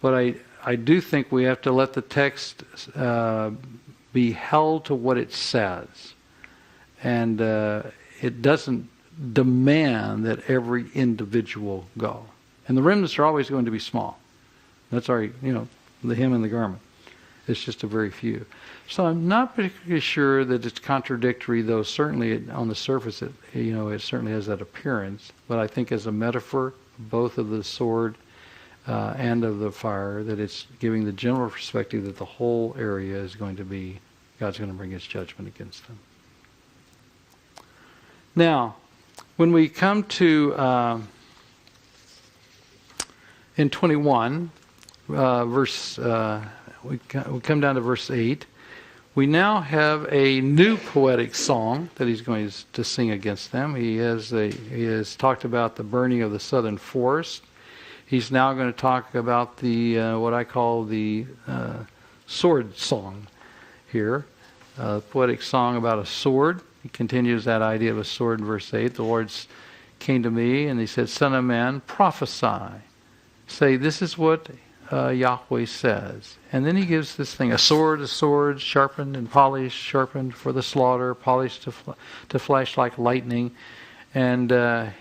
But I do think we have to let the text be held to what it says. And it doesn't demand that every individual go. And the remnants are always going to be small. That's already, the hem and the garment. It's just a very few. So I'm not particularly sure that it's contradictory, though certainly on the surface it certainly has that appearance. But I think as a metaphor, both of the sword and of the fire, that it's giving the general perspective that the whole area is going to be, God's going to bring his judgment against them. Now, when we come to in 21, we come down to verse 8. We now have a new poetic song that he's going to sing against them. He has talked about the burning of the southern forest. He's now going to talk about the what I call the sword song here, poetic song about a sword. He continues that idea of a sword in verse 8. The Lord came to me and he said, "Son of man, prophesy. Say, this is what Yahweh says." And then he gives this thing, a sword, sharpened and polished, sharpened for the slaughter, polished to flash like lightning. And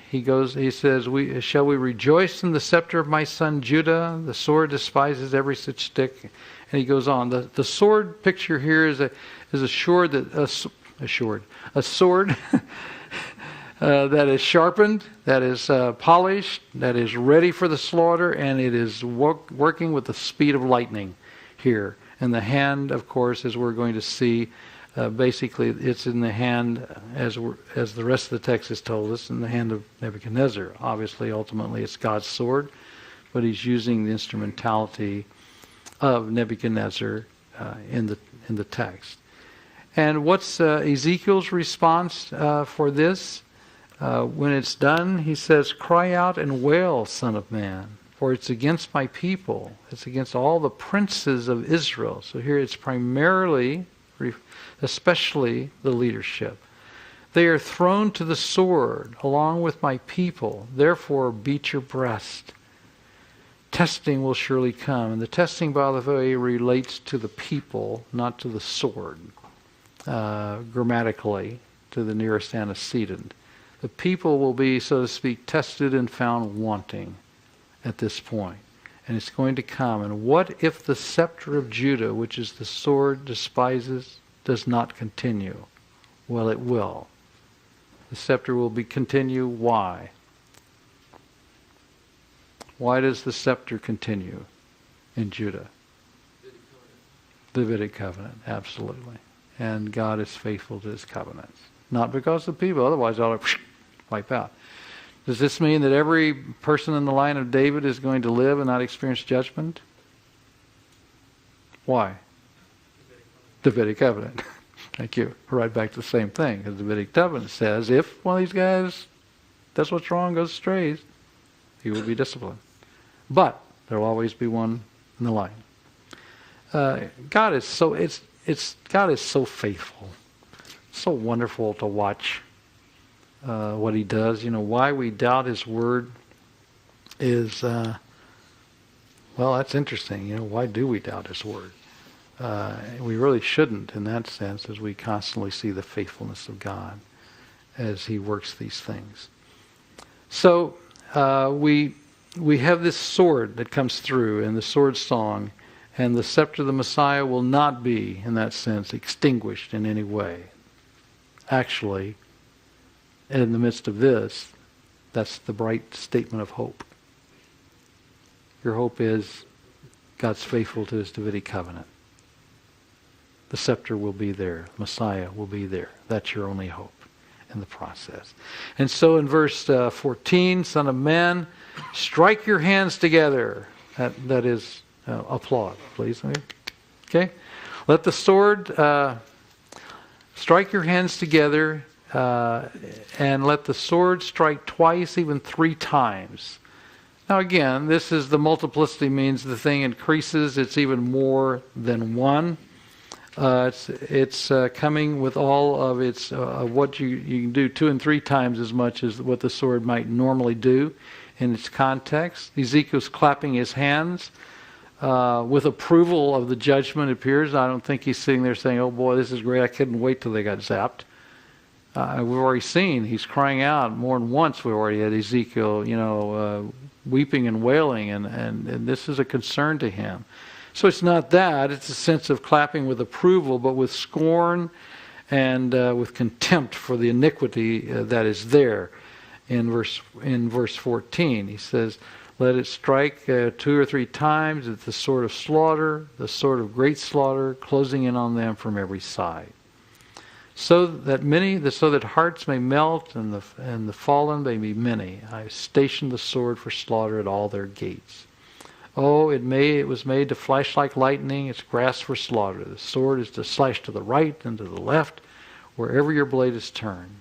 he says, shall we rejoice in the scepter of my son Judah? The sword despises every such stick. And he goes on. The sword picture here is a sword that is sharpened, that is polished, that is ready for the slaughter, and it is working with the speed of lightning here. And the hand, of course, as we're going to see, basically it's in the hand, as the rest of the text has told us, in the hand of Nebuchadnezzar. Obviously, ultimately, it's God's sword, but he's using the instrumentality of Nebuchadnezzar in the text. And what's Ezekiel's response for this? When it's done, he says, "Cry out and wail, Son of Man, for it's against my people. It's against all the princes of Israel." So here it's primarily, especially the leadership. "They are thrown to the sword along with my people. Therefore beat your breast. Testing will surely come." And the testing, by the way, relates to the people, not to the sword. Grammatically, to the nearest antecedent. The people will be, so to speak, tested and found wanting at this point. And it's going to come. And what if the scepter of Judah, which is the sword, despises, does not continue? Well, it will. The scepter will continue. Why? Why does the scepter continue in Judah? Davidic covenant, absolutely. And God is faithful to his covenants. Not because of the people, otherwise I'll wipe out. Does this mean that every person in the line of David is going to live and not experience judgment? Why? Davidic covenant. Thank you. We're right back to the same thing. Because the Davidic covenant says if one of these guys does what's wrong, goes astray, he will be disciplined. But there will always be one in the line. God is so faithful. So wonderful to watch what he does. You know, why we doubt his word is, well, that's interesting. You know, why do we doubt his word? We really shouldn't in that sense, as we constantly see the faithfulness of God as he works these things. So we have this sword that comes through in the sword song, and the scepter of the Messiah will not be, in that sense, extinguished in any way. Actually, in the midst of this, that's the bright statement of hope. Your hope is God's faithful to his Davidic covenant. The scepter will be there. Messiah will be there. That's your only hope in the process. And so in verse 14, "Son of man, strike your hands together." That is applaud, please. Okay? "Let the sword strike your hands together, and let the sword strike twice, even 3 times." Now again, this is the multiplicity, means the thing increases. It's even more than one. It's coming with all of its what you can do 2 and 3 times as much as what the sword might normally do in its context. Ezekiel's clapping his hands with approval of the judgment, it appears. I don't think he's sitting there saying, "Oh boy, this is great. I couldn't wait till they got zapped." We've already seen he's crying out more than once. We already had Ezekiel, weeping and wailing, and this is a concern to him. So it's not that. It's a sense of clapping with approval, but with scorn and with contempt for the iniquity that is there. In verse 14, he says, "Let it strike 2 or 3 times at the sword of slaughter, the sword of great slaughter, closing in on them from every side. So that hearts may melt and the fallen may be many. I stationed the sword for slaughter at all their gates. Oh, it was made to flash like lightning, its grasp for slaughter. The sword is to slash to the right and to the left, wherever your blade is turned.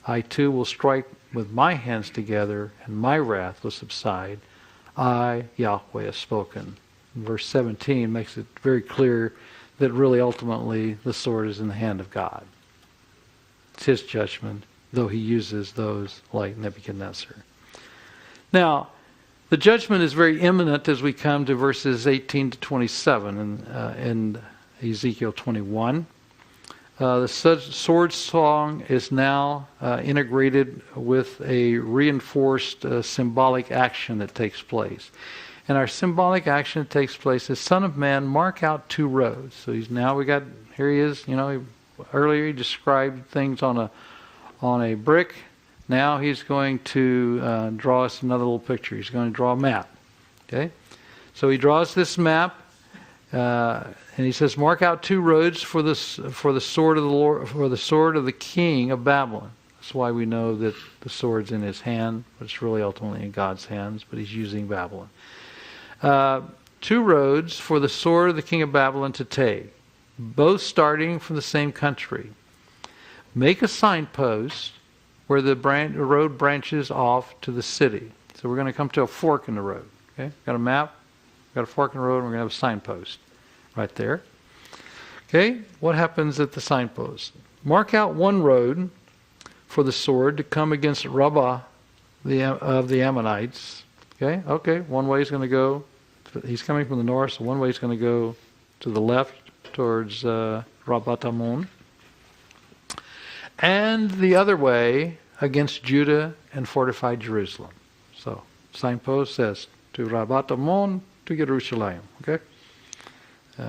I too will strike with my hands together, and my wrath will subside. I, Yahweh, have spoken." Verse 17 makes it very clear that really ultimately the sword is in the hand of God. It's his judgment, though he uses those like Nebuchadnezzar. Now, the judgment is very imminent as we come to verses 18 to 27 in Ezekiel 21. The sword song is now integrated with a reinforced symbolic action that takes place. And our symbolic action that takes place is, "Son of man, mark out 2 roads." So here he is, earlier he described things on a brick. Now he's going to draw us another little picture. He's going to draw a map. Okay? So he draws this map. And he says, "Mark out 2 roads for the sword of the Lord, for the sword of the king of Babylon." That's why we know that the sword's in his hand, but it's really ultimately in God's hands. But he's using Babylon. 2 roads for the sword of the king of Babylon to take, both starting from the same country. Make a signpost where the road branches off to the city. So we're going to come to a fork in the road. Okay, got a map, got a fork in the road, and we're going to have a signpost right there. Okay, what happens at the signpost? Mark out one road for the sword to come against Rabbah of the Ammonites. Okay, one way is going to go, he's coming from the north, so one way is going to go to the left towards Rabbath Ammon. And the other way against Judah and fortified Jerusalem. So, signpost says to Rabbath Ammon, to Jerusalem. Okay?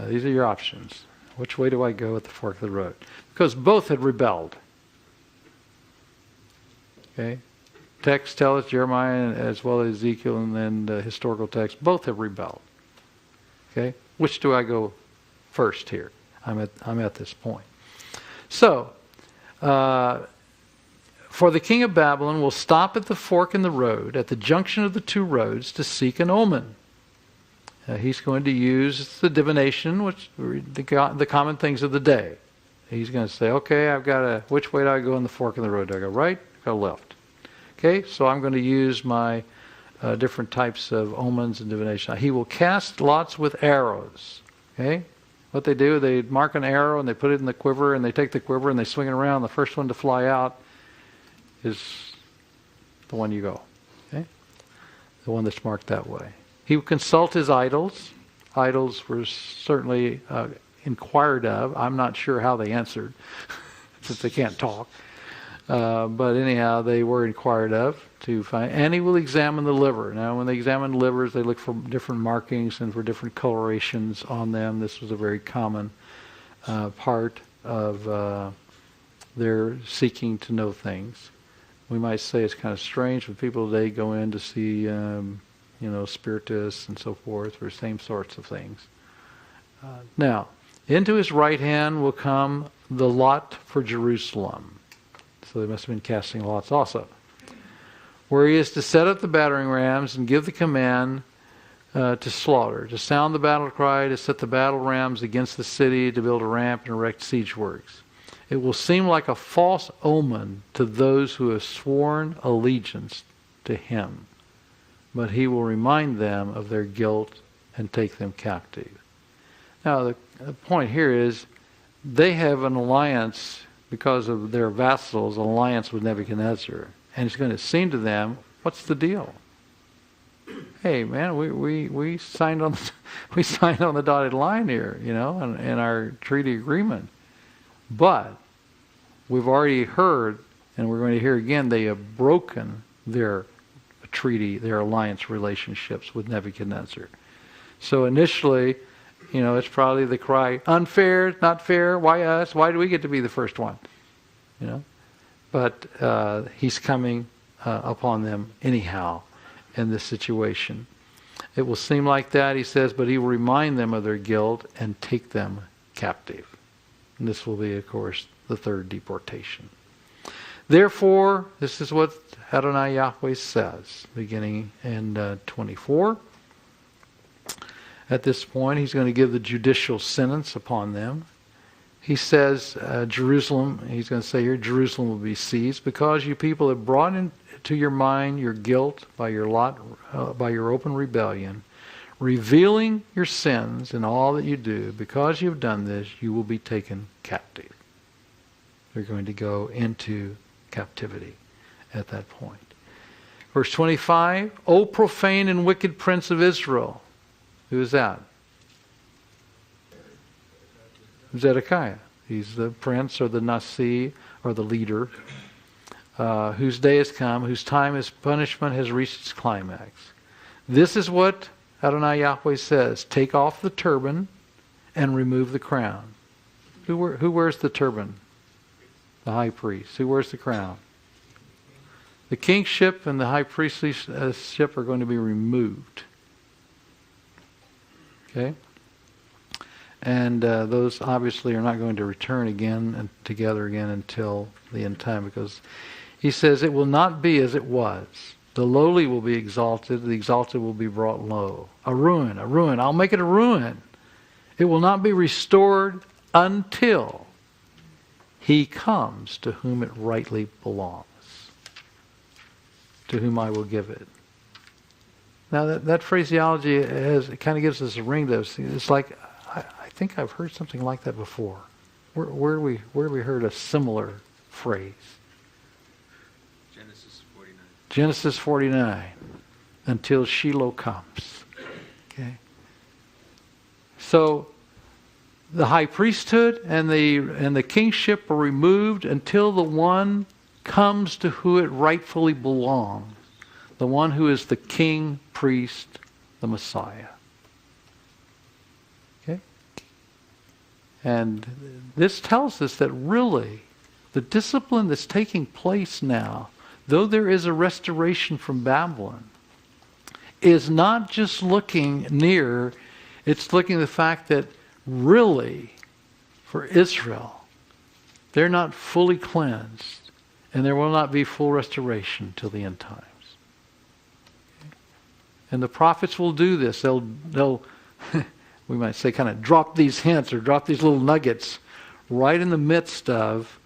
These are your options. Which way do I go at the fork of the road? Because both had rebelled. Okay? Texts tell us, Jeremiah as well as Ezekiel, and then the historical texts, both have rebelled. Okay? Which do I go first here? I'm at this point. So, for the king of Babylon will stop at the fork in the road, at the junction of the 2 roads, to seek an omen. He's going to use the divination, which the common things of the day. He's going to say, okay, which way do I go in the fork in the road? Do I go right? Do I go left? Okay, so I'm going to use my different types of omens and divination. He will cast lots with arrows. Okay? What they do, they mark an arrow and they put it in the quiver, and they take the quiver and they swing it around. The first one to fly out is the one you go. Okay? The one that's marked that way. He will consult his idols. Idols were certainly inquired of. I'm not sure how they answered, since they can't talk. But anyhow, they were inquired of to find. And he will examine the liver. Now, when they examine livers, they look for different markings and for different colorations on them. This was a very common part of their seeking to know things. We might say it's kind of strange when people today go in to see, spiritists and so forth, for the same sorts of things. Now, into his right hand will come the lot for Jerusalem. So they must have been casting lots also. Where he is to set up the battering rams and give the command to slaughter, to sound the battle cry, to set the battle rams against the city, to build a ramp and erect siege works. It will seem like a false omen to those who have sworn allegiance to him, but he will remind them of their guilt and take them captive. Now, the point here is they have an alliance, because of their vassals, an alliance with Nebuchadnezzar. And it's going to seem to them, what's the deal? Hey, man, we signed on the dotted line here, in our treaty agreement. But we've already heard, and we're going to hear again, they have broken their treaty, their alliance relationships with Nebuchadnezzar. So initially, it's probably the cry, unfair, not fair, why us? Why do we get to be the first one? But he's coming upon them anyhow in this situation. It will seem like that, he says, but he will remind them of their guilt and take them captive. And this will be, of course, the third deportation. Therefore, this is what Adonai Yahweh says, beginning in 24. At this point, he's going to give the judicial sentence upon them. He says, Jerusalem, he's going to say here, Jerusalem will be seized because you people have brought into your mind your guilt by your open rebellion, revealing your sins in all that you do. Because you've done this, you will be taken captive. They're going to go into captivity at that point. Verse 25, O profane and wicked prince of Israel. Who is that? Zedekiah. He's the prince or the Nasi or the leader whose day has come, whose time his punishment has reached its climax. This is what Adonai Yahweh says. Take off the turban and remove the crown. Who wears the turban? The high priest. Who wears the crown? The kingship and the high priestship are going to be removed. Okay? And those obviously are not going to return again and together again until the end time, because he says it will not be as it was. The lowly will be exalted, the exalted will be brought low. A ruin, a ruin. I'll make it a ruin. It will not be restored until he comes to whom it rightly belongs, to whom I will give it. Now that phraseology it kind of gives us a ring to us. It's like, I think I've heard something like that before. Where have we heard a similar phrase? Genesis 49. Genesis 49. Until Shiloh comes. Okay. So the high priesthood and the kingship are removed until the one comes to who it rightfully belongs. The one who is the king, priest, the Messiah. Okay? And this tells us that really the discipline that's taking place now, though there is a restoration from Babylon, is not just looking near, it's looking at the fact that really, for Israel, they're not fully cleansed, and there will not be full restoration till the end times. And the prophets will do this. They'll we might say, kind of drop these hints or drop these little nuggets right in the midst of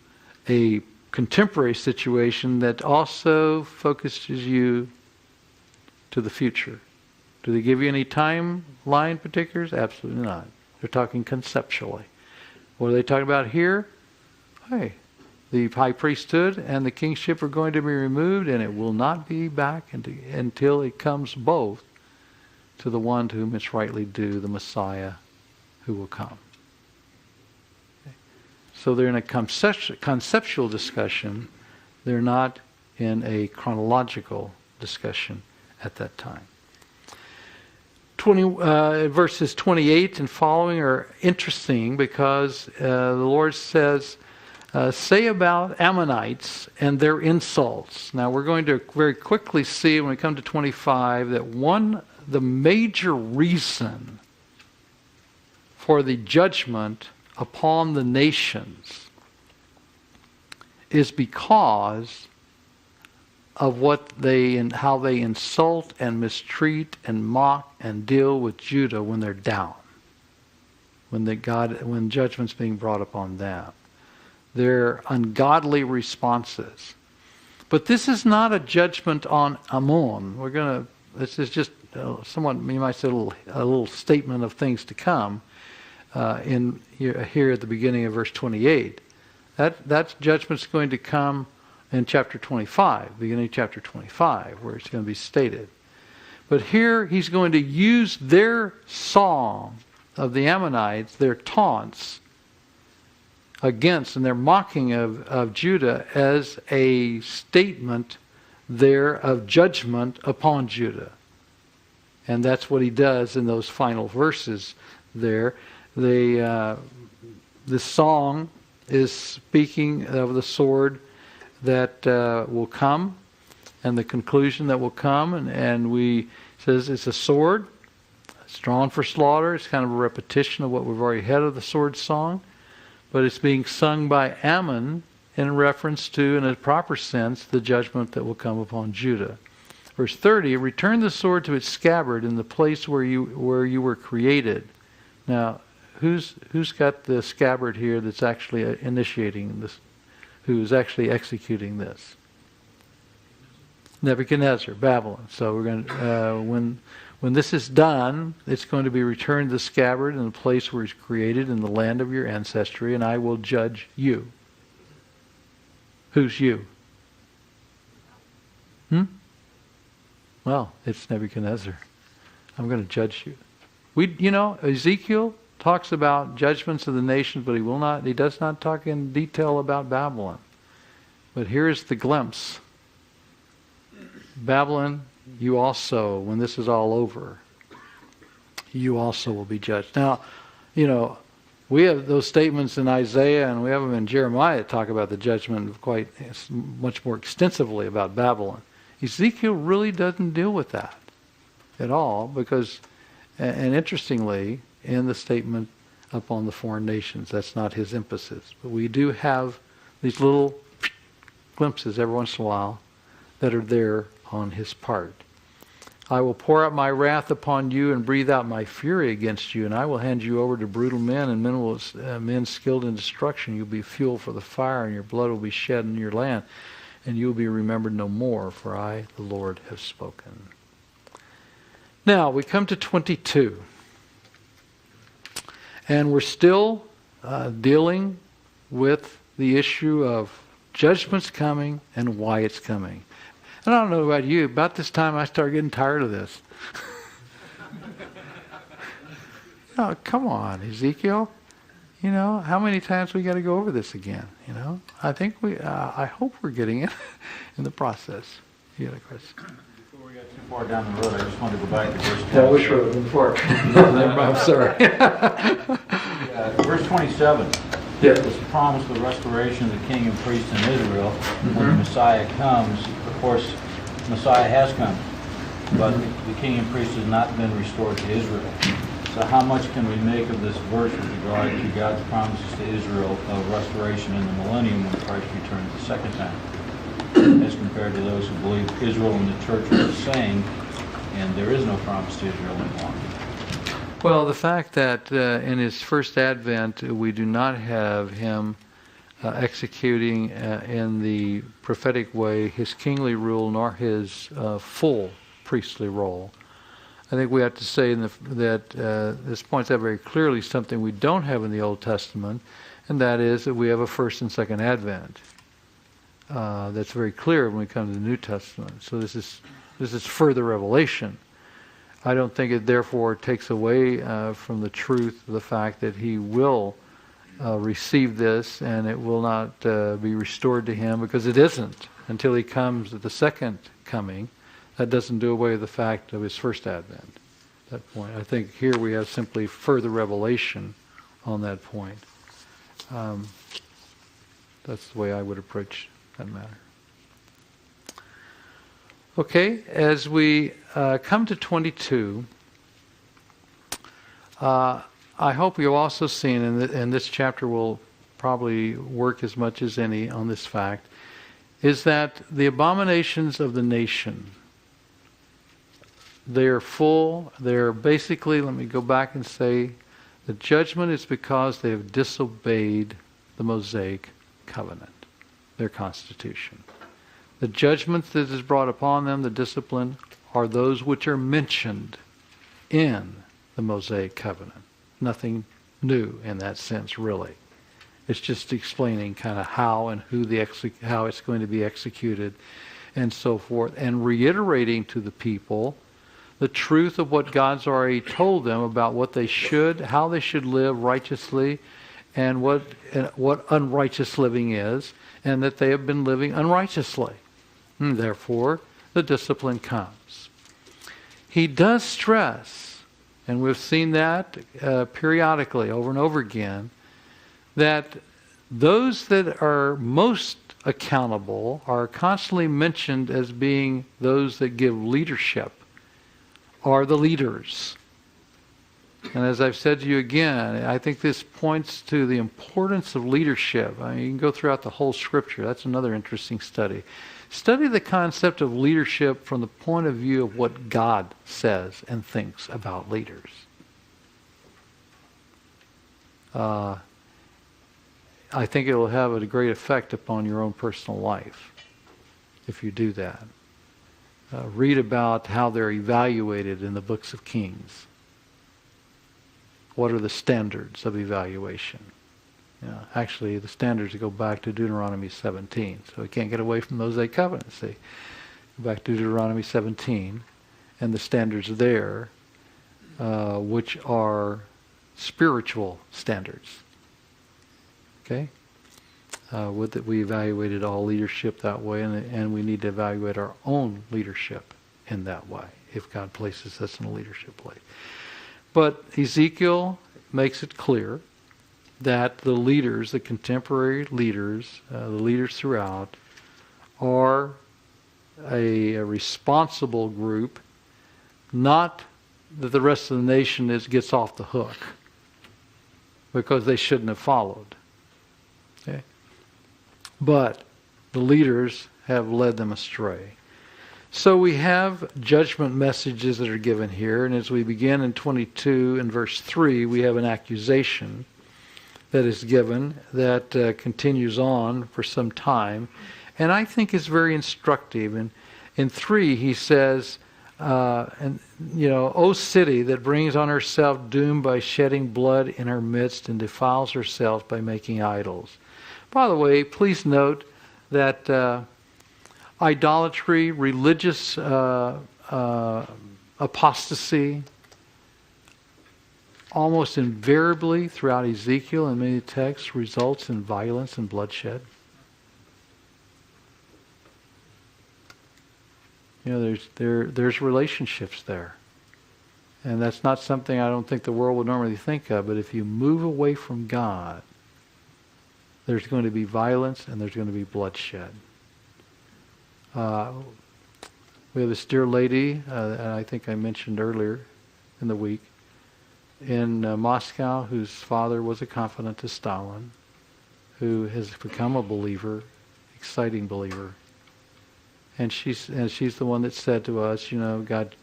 a contemporary situation that also focuses you to the future. Do they give you any timeline particulars? Absolutely not. They're talking conceptually. What are they talking about here? Hey, the high priesthood and the kingship are going to be removed, and it will not be back until it comes both to the one to whom it's rightly due, the Messiah who will come. Okay. So they're in a conceptual discussion. They're not in a chronological discussion at that time. Verses 28 and following are interesting because the Lord says, say about Ammonites and their insults. Now we're going to very quickly see when we come to 25 that the major reason for the judgment upon the nations is because of how they insult and mistreat and mock and deal with Judah when they're down, when judgment's being brought upon them. Their ungodly responses. But this is not a judgment on Ammon. This is just somewhat, you might say, a little statement of things to come here at the beginning of verse 28. That judgment's going to come in chapter 25, beginning of chapter 25, where it's going to be stated. But here he's going to use their song of the Ammonites, their taunts against and their mocking of Judah as a statement there of judgment upon Judah. And that's what he does in those final verses there. The song is speaking of the sword that will come and the conclusion that will come. And says it's a sword. It's drawn for slaughter. It's kind of a repetition of what we've already had of the sword song. But it's being sung by Ammon in reference to, in a proper sense, the judgment that will come upon Judah. Verse 30, return the sword to its scabbard in the place where you were created. Now, who's got the scabbard here that's actually initiating this? Who's actually executing this? Nebuchadnezzar, Babylon. So we're going to, when this is done, it's going to be returned to the scabbard in the place where it's created in the land of your ancestry, and I will judge you. Who's you? Well, it's Nebuchadnezzar. I'm going to judge you. Ezekiel talks about judgments of the nations, but he does not talk in detail about Babylon. But here's the glimpse. Babylon, you also, when this is all over, you also will be judged. Now, we have those statements in Isaiah and we have them in Jeremiah that talk about the judgment quite much more extensively about Babylon. Ezekiel really doesn't deal with that at all because, and interestingly, in the statement upon the foreign nations, that's not his emphasis. But we do have these little glimpses every once in a while that are there on his part. I will pour out my wrath upon you and breathe out my fury against you, and I will hand you over to brutal men and men skilled in destruction. You'll be fuel for the fire, and your blood will be shed in your land, and you will be remembered no more, for I, the Lord, have spoken. Now, we come to 22. And we're still dealing with the issue of judgment's coming and why it's coming. And I don't know about you, about this time I start getting tired of this. Oh, come on, Ezekiel. You know, how many times we got to go over this again? You know, I think I hope we're getting it in the process. You got a question? Before we got too far down the road, I just wanted to go back to verse 20. Yeah, which road? Before. I'm sorry. Verse 27. Yeah. This promise of the restoration of the king and priest in Israel when the Messiah comes. Of course, Messiah has come, but the king and priest has not been restored to Israel. So how much can we make of this verse with regard to God's promises to Israel of restoration in the millennium when Christ returns the second time, as compared to those who believe Israel and the church are the same, and there is no promise to Israel any longer? Well, the fact that in his first advent we do not have him executing in the prophetic way his kingly rule nor his full priestly role, I think we have to say that this points out very clearly something we don't have in the Old Testament, and that is that we have a first and second advent. That's very clear when we come to the New Testament. So this is further revelation. I don't think it therefore takes away from the truth of the fact that he will receive this and it will not be restored to him, because it isn't until he comes at the second coming. That doesn't do away with the fact of his first advent. That point. I think here we have simply further revelation on that point. That's the way I would approach that matter. Okay, as we come to 22, I hope you've also seen, and this chapter will probably work as much as any on this fact, is that the abominations of the nation, they're basically, let me go back and say, the judgment is because they have disobeyed the Mosaic covenant, their constitution. The judgment that is brought upon them, the discipline, are those which are mentioned in the Mosaic covenant. Nothing new in that sense, really. It's just explaining kind of how and how it's going to be executed and so forth, and reiterating to the people the truth of what God's already told them about how they should live righteously, and what unrighteous living is, and that they have been living unrighteously. And therefore, the discipline comes. He does stress, and we've seen that periodically over and over again, that those that are most accountable are constantly mentioned as being those that give leadership, are the leaders. And as I've said to you again, I think this points to the importance of leadership. I mean, you can go throughout the whole Scripture. That's another interesting study. Study the concept of leadership from the point of view of what God says and thinks about leaders. I think it will have a great effect upon your own personal life if you do that. Read about how they're evaluated in the books of Kings. What are the standards of evaluation? Actually, the standards go back to Deuteronomy 17. So we can't get away from the Mosaic covenant. See, go back to Deuteronomy 17, and the standards there, which are spiritual standards. Okay, we evaluated all leadership that way, and we need to evaluate our own leadership in that way if God places us in a leadership place. But Ezekiel makes it clear that the leaders, the contemporary leaders, the leaders throughout, are a responsible group, not that the rest of the nation gets off the hook because they shouldn't have followed. Okay? But the leaders have led them astray. So we have judgment messages that are given here, and as we begin in 22 and verse 3, we have an accusation that is given that continues on for some time, and I think is very instructive. And in 3, he says, O city that brings on herself doom by shedding blood in her midst and defiles herself by making idols. By the way, please note that idolatry, religious apostasy, almost invariably throughout Ezekiel and many texts results in violence and bloodshed. There's relationships there. And that's not something I don't think the world would normally think of, but if you move away from God, there's going to be violence and there's going to be bloodshed. We have this dear lady, I think I mentioned earlier in the week, in Moscow, whose father was a confidant to Stalin, who has become a believer, exciting believer. And she's the one that said to us, God,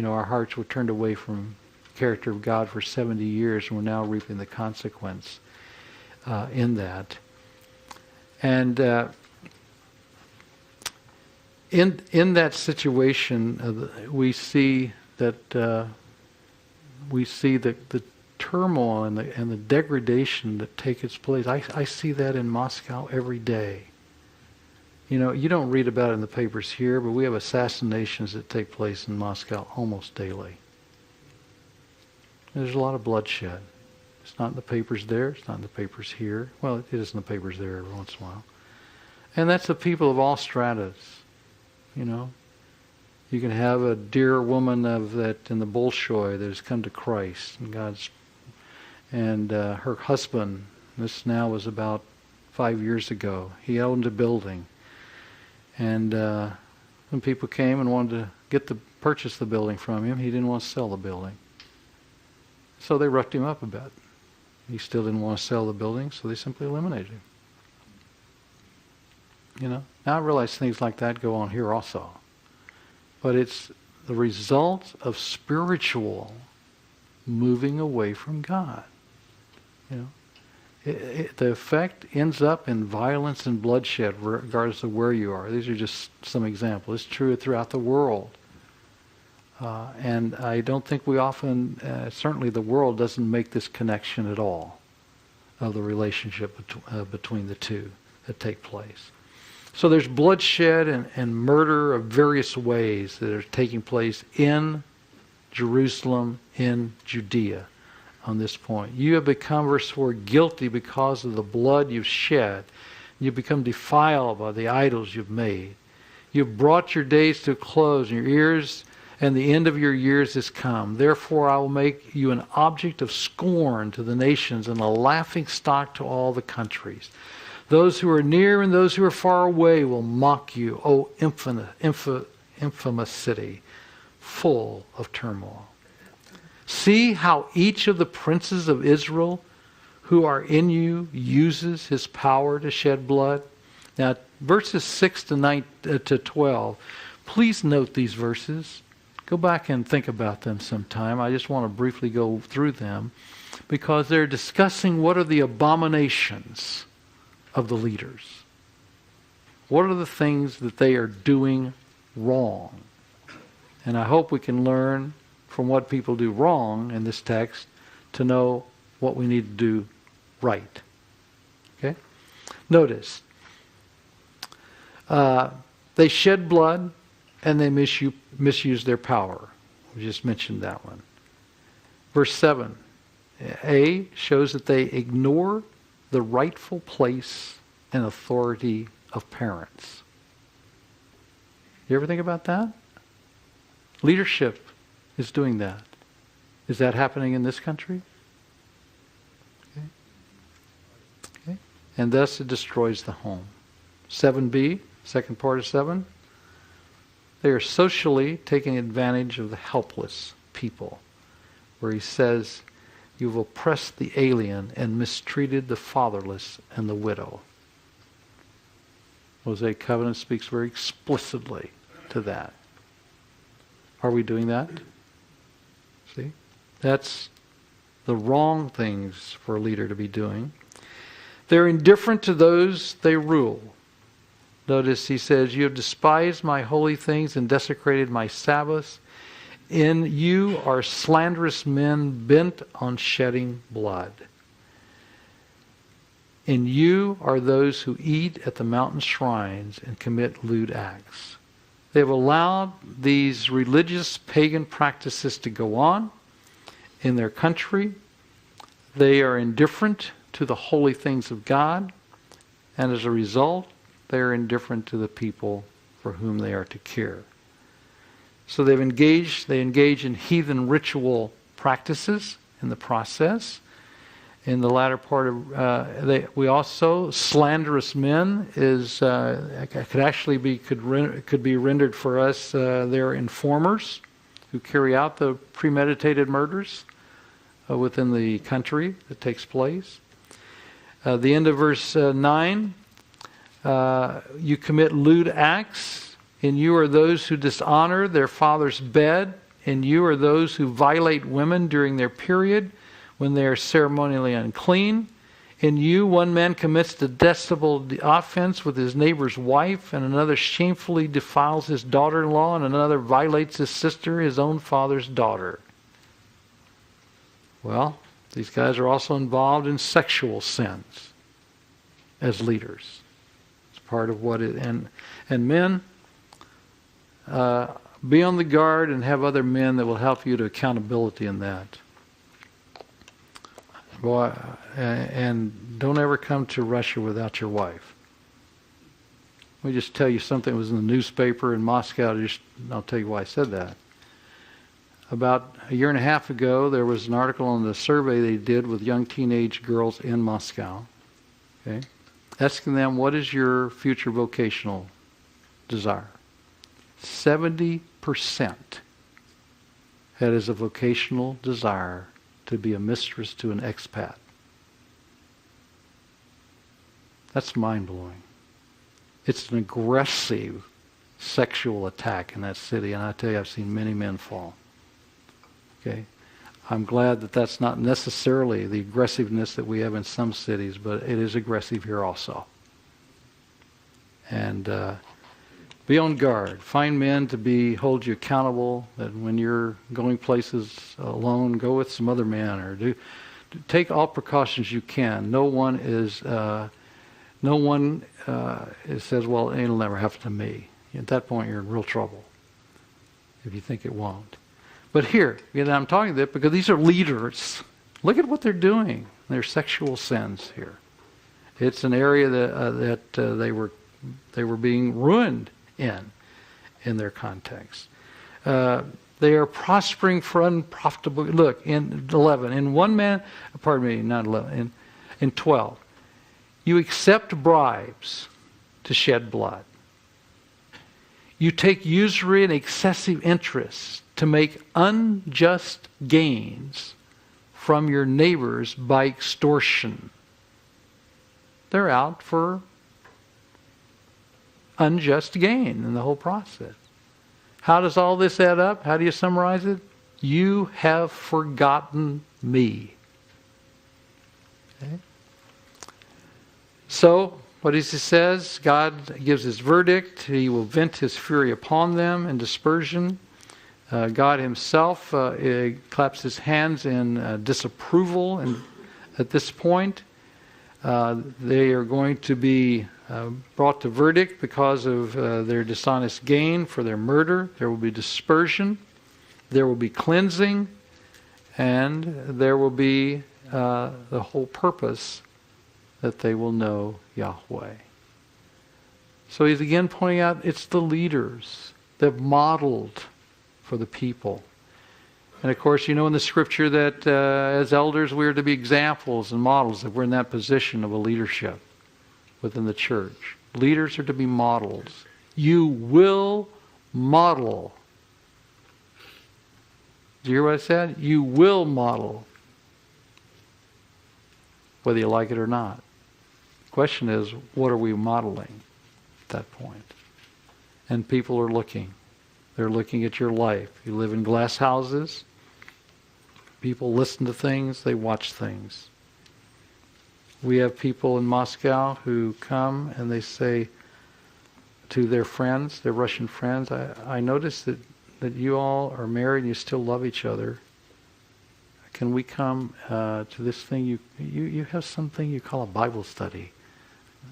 our hearts were turned away from the character of God for 70 years, and we're now reaping the consequence in that. And in that situation, we see that the turmoil and the degradation that takes place. I see that in Moscow every day. You don't read about it in the papers here, but we have assassinations that take place in Moscow almost daily. There's a lot of bloodshed. It's not in the papers there. It's not in the papers here. Well, it is in the papers there every once in a while. And that's the people of all stratas. You can have a dear woman of that in the Bolshoi that has come to Christ, and her husband. This now was about 5 years ago. He owned a building. And when people came and wanted to purchase the building from him, he didn't want to sell the building. So they roughed him up a bit. He still didn't want to sell the building, so they simply eliminated him. Now I realize things like that go on here also. But it's the result of spiritual moving away from God. The effect ends up in violence and bloodshed regardless of where you are. These are just some examples. It's true throughout the world. And I don't think we often, certainly the world doesn't make this connection at all of the relationship between the two that take place. So there's bloodshed and murder of various ways that are taking place in Jerusalem, in Judea. On this point, you have become, verse 4, guilty because of the blood you've shed. You've become defiled by the idols you've made. You've brought your days to a close, and your years, and the end of your years is come. Therefore, I will make you an object of scorn to the nations and a laughing stock to all the countries. Those who are near and those who are far away will mock you, O infamous city, full of turmoil. See how each of the princes of Israel who are in you uses his power to shed blood. Now, verses 6 to 12, please note these verses. Go back and think about them sometime. I just want to briefly go through them because they're discussing what are the abominations of the leaders. What are the things that they are doing wrong? And I hope we can learn from what people do wrong in this text to know what we need to do right. Okay? Notice, they shed blood and they misuse their power. We just mentioned that one. Verse 7, A shows that they ignore the rightful place and authority of parents. You ever think about that? Leadership is doing that. Is that happening in this country? Okay. And thus it destroys the home. 7b, second part of 7. They are socially taking advantage of the helpless people, where he says, you've oppressed the alien and mistreated the fatherless and the widow. Mosaic Covenant speaks very explicitly to that. Are we doing that? See? That's the wrong things for a leader to be doing. They're indifferent to those they rule. Notice he says, you have despised my holy things and desecrated my Sabbaths. In you are slanderous men bent on shedding blood. In you are those who eat at the mountain shrines and commit lewd acts. They have allowed these religious pagan practices to go on in their country. They are indifferent to the holy things of God, and as a result, they are indifferent to the people for whom they are to care. So they engage in heathen ritual practices in the process. In the latter part of, we also, slanderous men is, could be rendered for us, they're informers who carry out the premeditated murders within the country that takes place. The end of verse 9, you commit lewd acts. In you are those who dishonor their father's bed. In you are those who violate women during their period when they are ceremonially unclean. In you, one man commits detestable offense with his neighbor's wife, and another shamefully defiles his daughter-in-law, and another violates his sister, his own father's daughter. Well, these guys are also involved in sexual sins as leaders. It's part of what it... And men, be on the guard and have other men that will help you to accountability in that. Boy, and don't ever come to Russia without your wife. Let me just tell you something that was in the newspaper in Moscow. I'll tell you why I said that. About a year and a half ago, there was an article on the survey they did with young teenage girls in Moscow. Okay, asking them, what is your future vocational desire? 70% had as a vocational desire to be a mistress to an expat. That's mind-blowing. It's an aggressive sexual attack in that city, and I tell you, I've seen many men fall. Okay, I'm glad that that's not necessarily the aggressiveness that we have in some cities, but it is aggressive here also. And be on guard. Find men to hold you accountable. That when you're going places alone, go with some other men, or take all precautions you can. No one says, "Well, it'll never happen to me." At that point, you're in real trouble if you think it won't. But here, I'm talking that because these are leaders. Look at what they're doing. Their sexual sins here. It's an area that they were being ruined in their context. They are prospering for unprofitable. Look, in 11, in one man, pardon me, not 11, in 12, you accept bribes to shed blood. You take usury and excessive interest to make unjust gains from your neighbors by extortion. They're out for unjust gain in the whole process. How does all this add up? How do you summarize it? You have forgotten me. Okay? So, what he says, God gives his verdict. He will vent his fury upon them in dispersion. God himself claps his hands in disapproval, and at this point they are going to be brought to verdict because of their dishonest gain for their murder. There will be dispersion, there will be cleansing, and there will be the whole purpose that they will know Yahweh. So he's again pointing out it's the leaders that have modeled for the people. And of course, you know in the scripture that as elders we are to be examples and models, that we're in that position of a leadership within the church. Leaders are to be models. You will model. Do you hear what I said? You will model, whether you like it or not. The question is, what are we modeling at that point? And people are looking. They're looking at your life. You live in glass houses. People listen to things. They watch things. We have people in Moscow who come and they say to their friends, their Russian friends, I noticed that you all are married and you still love each other. Can we come to this thing? You have something you call a Bible study,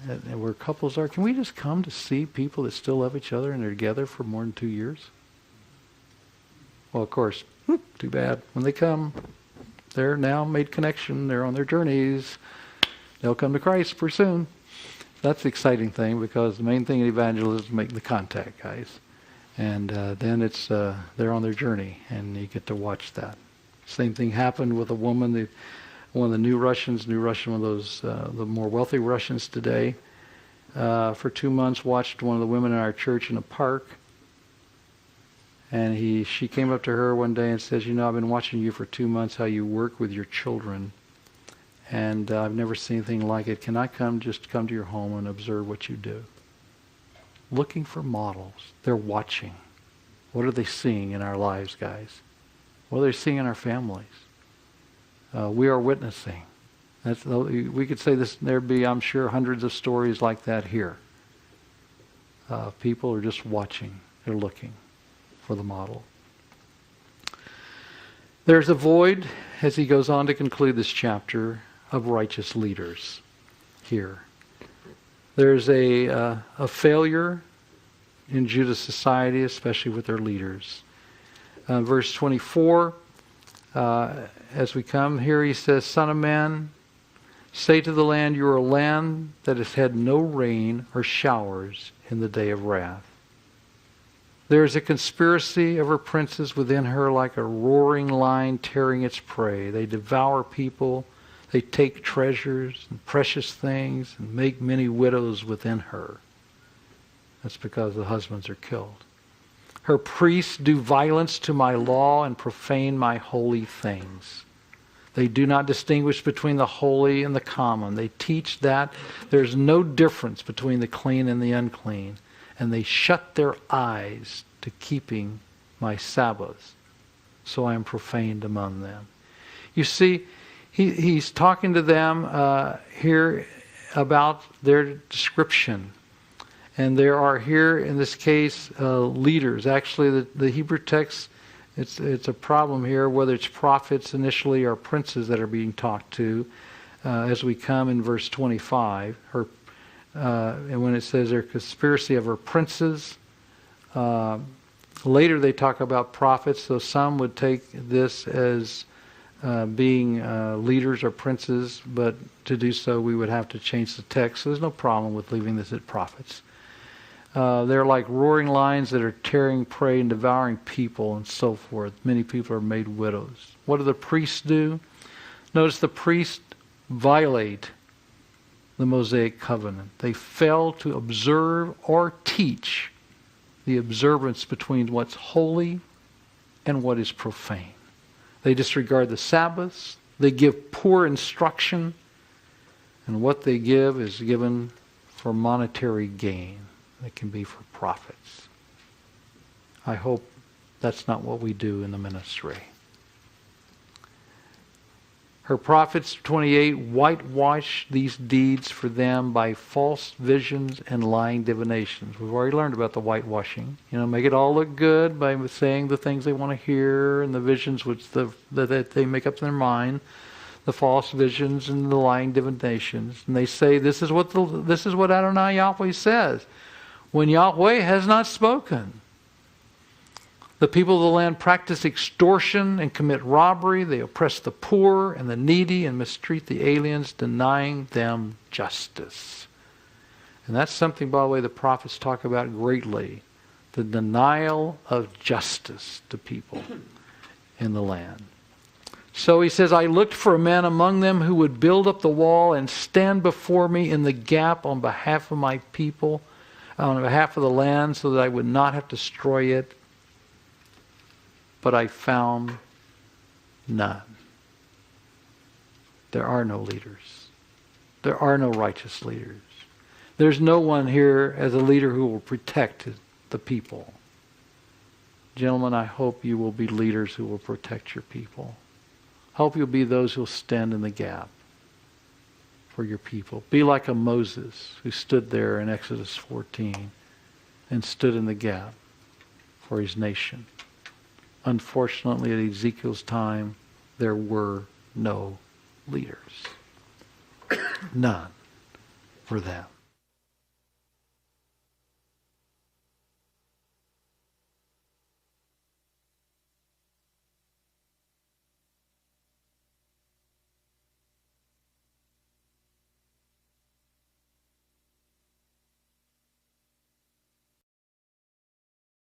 and where couples are. Can we just come to see people that still love each other and they're together for more than 2 years? Well, of course, too bad. When they come, they're now made connection. They're on their journeys. They'll come to Christ pretty soon. That's the exciting thing, because the main thing in evangelism is making the contact, guys. And then it's they're on their journey, and you get to watch that. Same thing happened with a woman, one of the new Russian, one of those the more wealthy Russians today. For 2 months, watched one of the women in our church in a park. And she came up to her one day and says, I've been watching you for 2 months, how you work with your children. And I've never seen anything like it. Can I just come to your home and observe what you do? Looking for models. They're watching. What are they seeing in our lives, guys? What are they seeing in our families? We are witnessing. We could say this, there'd be, I'm sure, hundreds of stories like that here. People are just watching. They're looking for the model. There's a void, as he goes on to conclude this chapter, of righteous leaders here. There's a failure in Judah's society, especially with their leaders. Verse 24, as we come here, he says, Son of man, say to the land, you are a land that has had no rain or showers in the day of wrath. There is a conspiracy of her princes within her, like a roaring lion tearing its prey. They devour people. They take treasures and precious things and make many widows within her. That's because the husbands are killed. Her priests do violence to my law and profane my holy things. They do not distinguish between the holy and the common. They teach that there's no difference between the clean and the unclean. And they shut their eyes to keeping my Sabbaths. So I am profaned among them. You see, he's talking to them here about their description. And there are here, in this case, leaders. Actually, the Hebrew text, it's a problem here, whether it's prophets initially or princes that are being talked to, as we come in verse 25. And when it says their conspiracy of her princes, later they talk about prophets, so some would take this as being leaders or princes, but to do so we would have to change the text. So there's no problem with leaving this at prophets. They're like roaring lions that are tearing prey and devouring people and so forth. Many people are made widows. What do the priests do? Notice the priests violate the Mosaic covenant. They fail to observe or teach the observance between what's holy and what is profane. They disregard the Sabbaths. They give poor instruction. And what they give is given for monetary gain. It can be for profits. I hope that's not what we do in the ministry. Her prophets, 28, whitewash these deeds for them by false visions and lying divinations. We've already learned about the whitewashing. Make it all look good by saying the things they want to hear and the visions that they make up in their mind, the false visions and the lying divinations. And they say, this is what Adonai Yahweh says, when Yahweh has not spoken. The people of the land practice extortion and commit robbery. They oppress the poor and the needy and mistreat the aliens, denying them justice. And that's something, by the way, the prophets talk about greatly. The denial of justice to people in the land. So he says, I looked for a man among them who would build up the wall and stand before me in the gap on behalf of my people, on behalf of the land, so that I would not have to destroy it. But I found none. There are no leaders. There are no righteous leaders. There's no one here as a leader who will protect the people. Gentlemen, I hope you will be leaders who will protect your people. Hope you'll be those who will stand in the gap for your people. Be like a Moses who stood there in Exodus 14 and stood in the gap for his nation. Unfortunately, at Ezekiel's time, there were no leaders. None for them.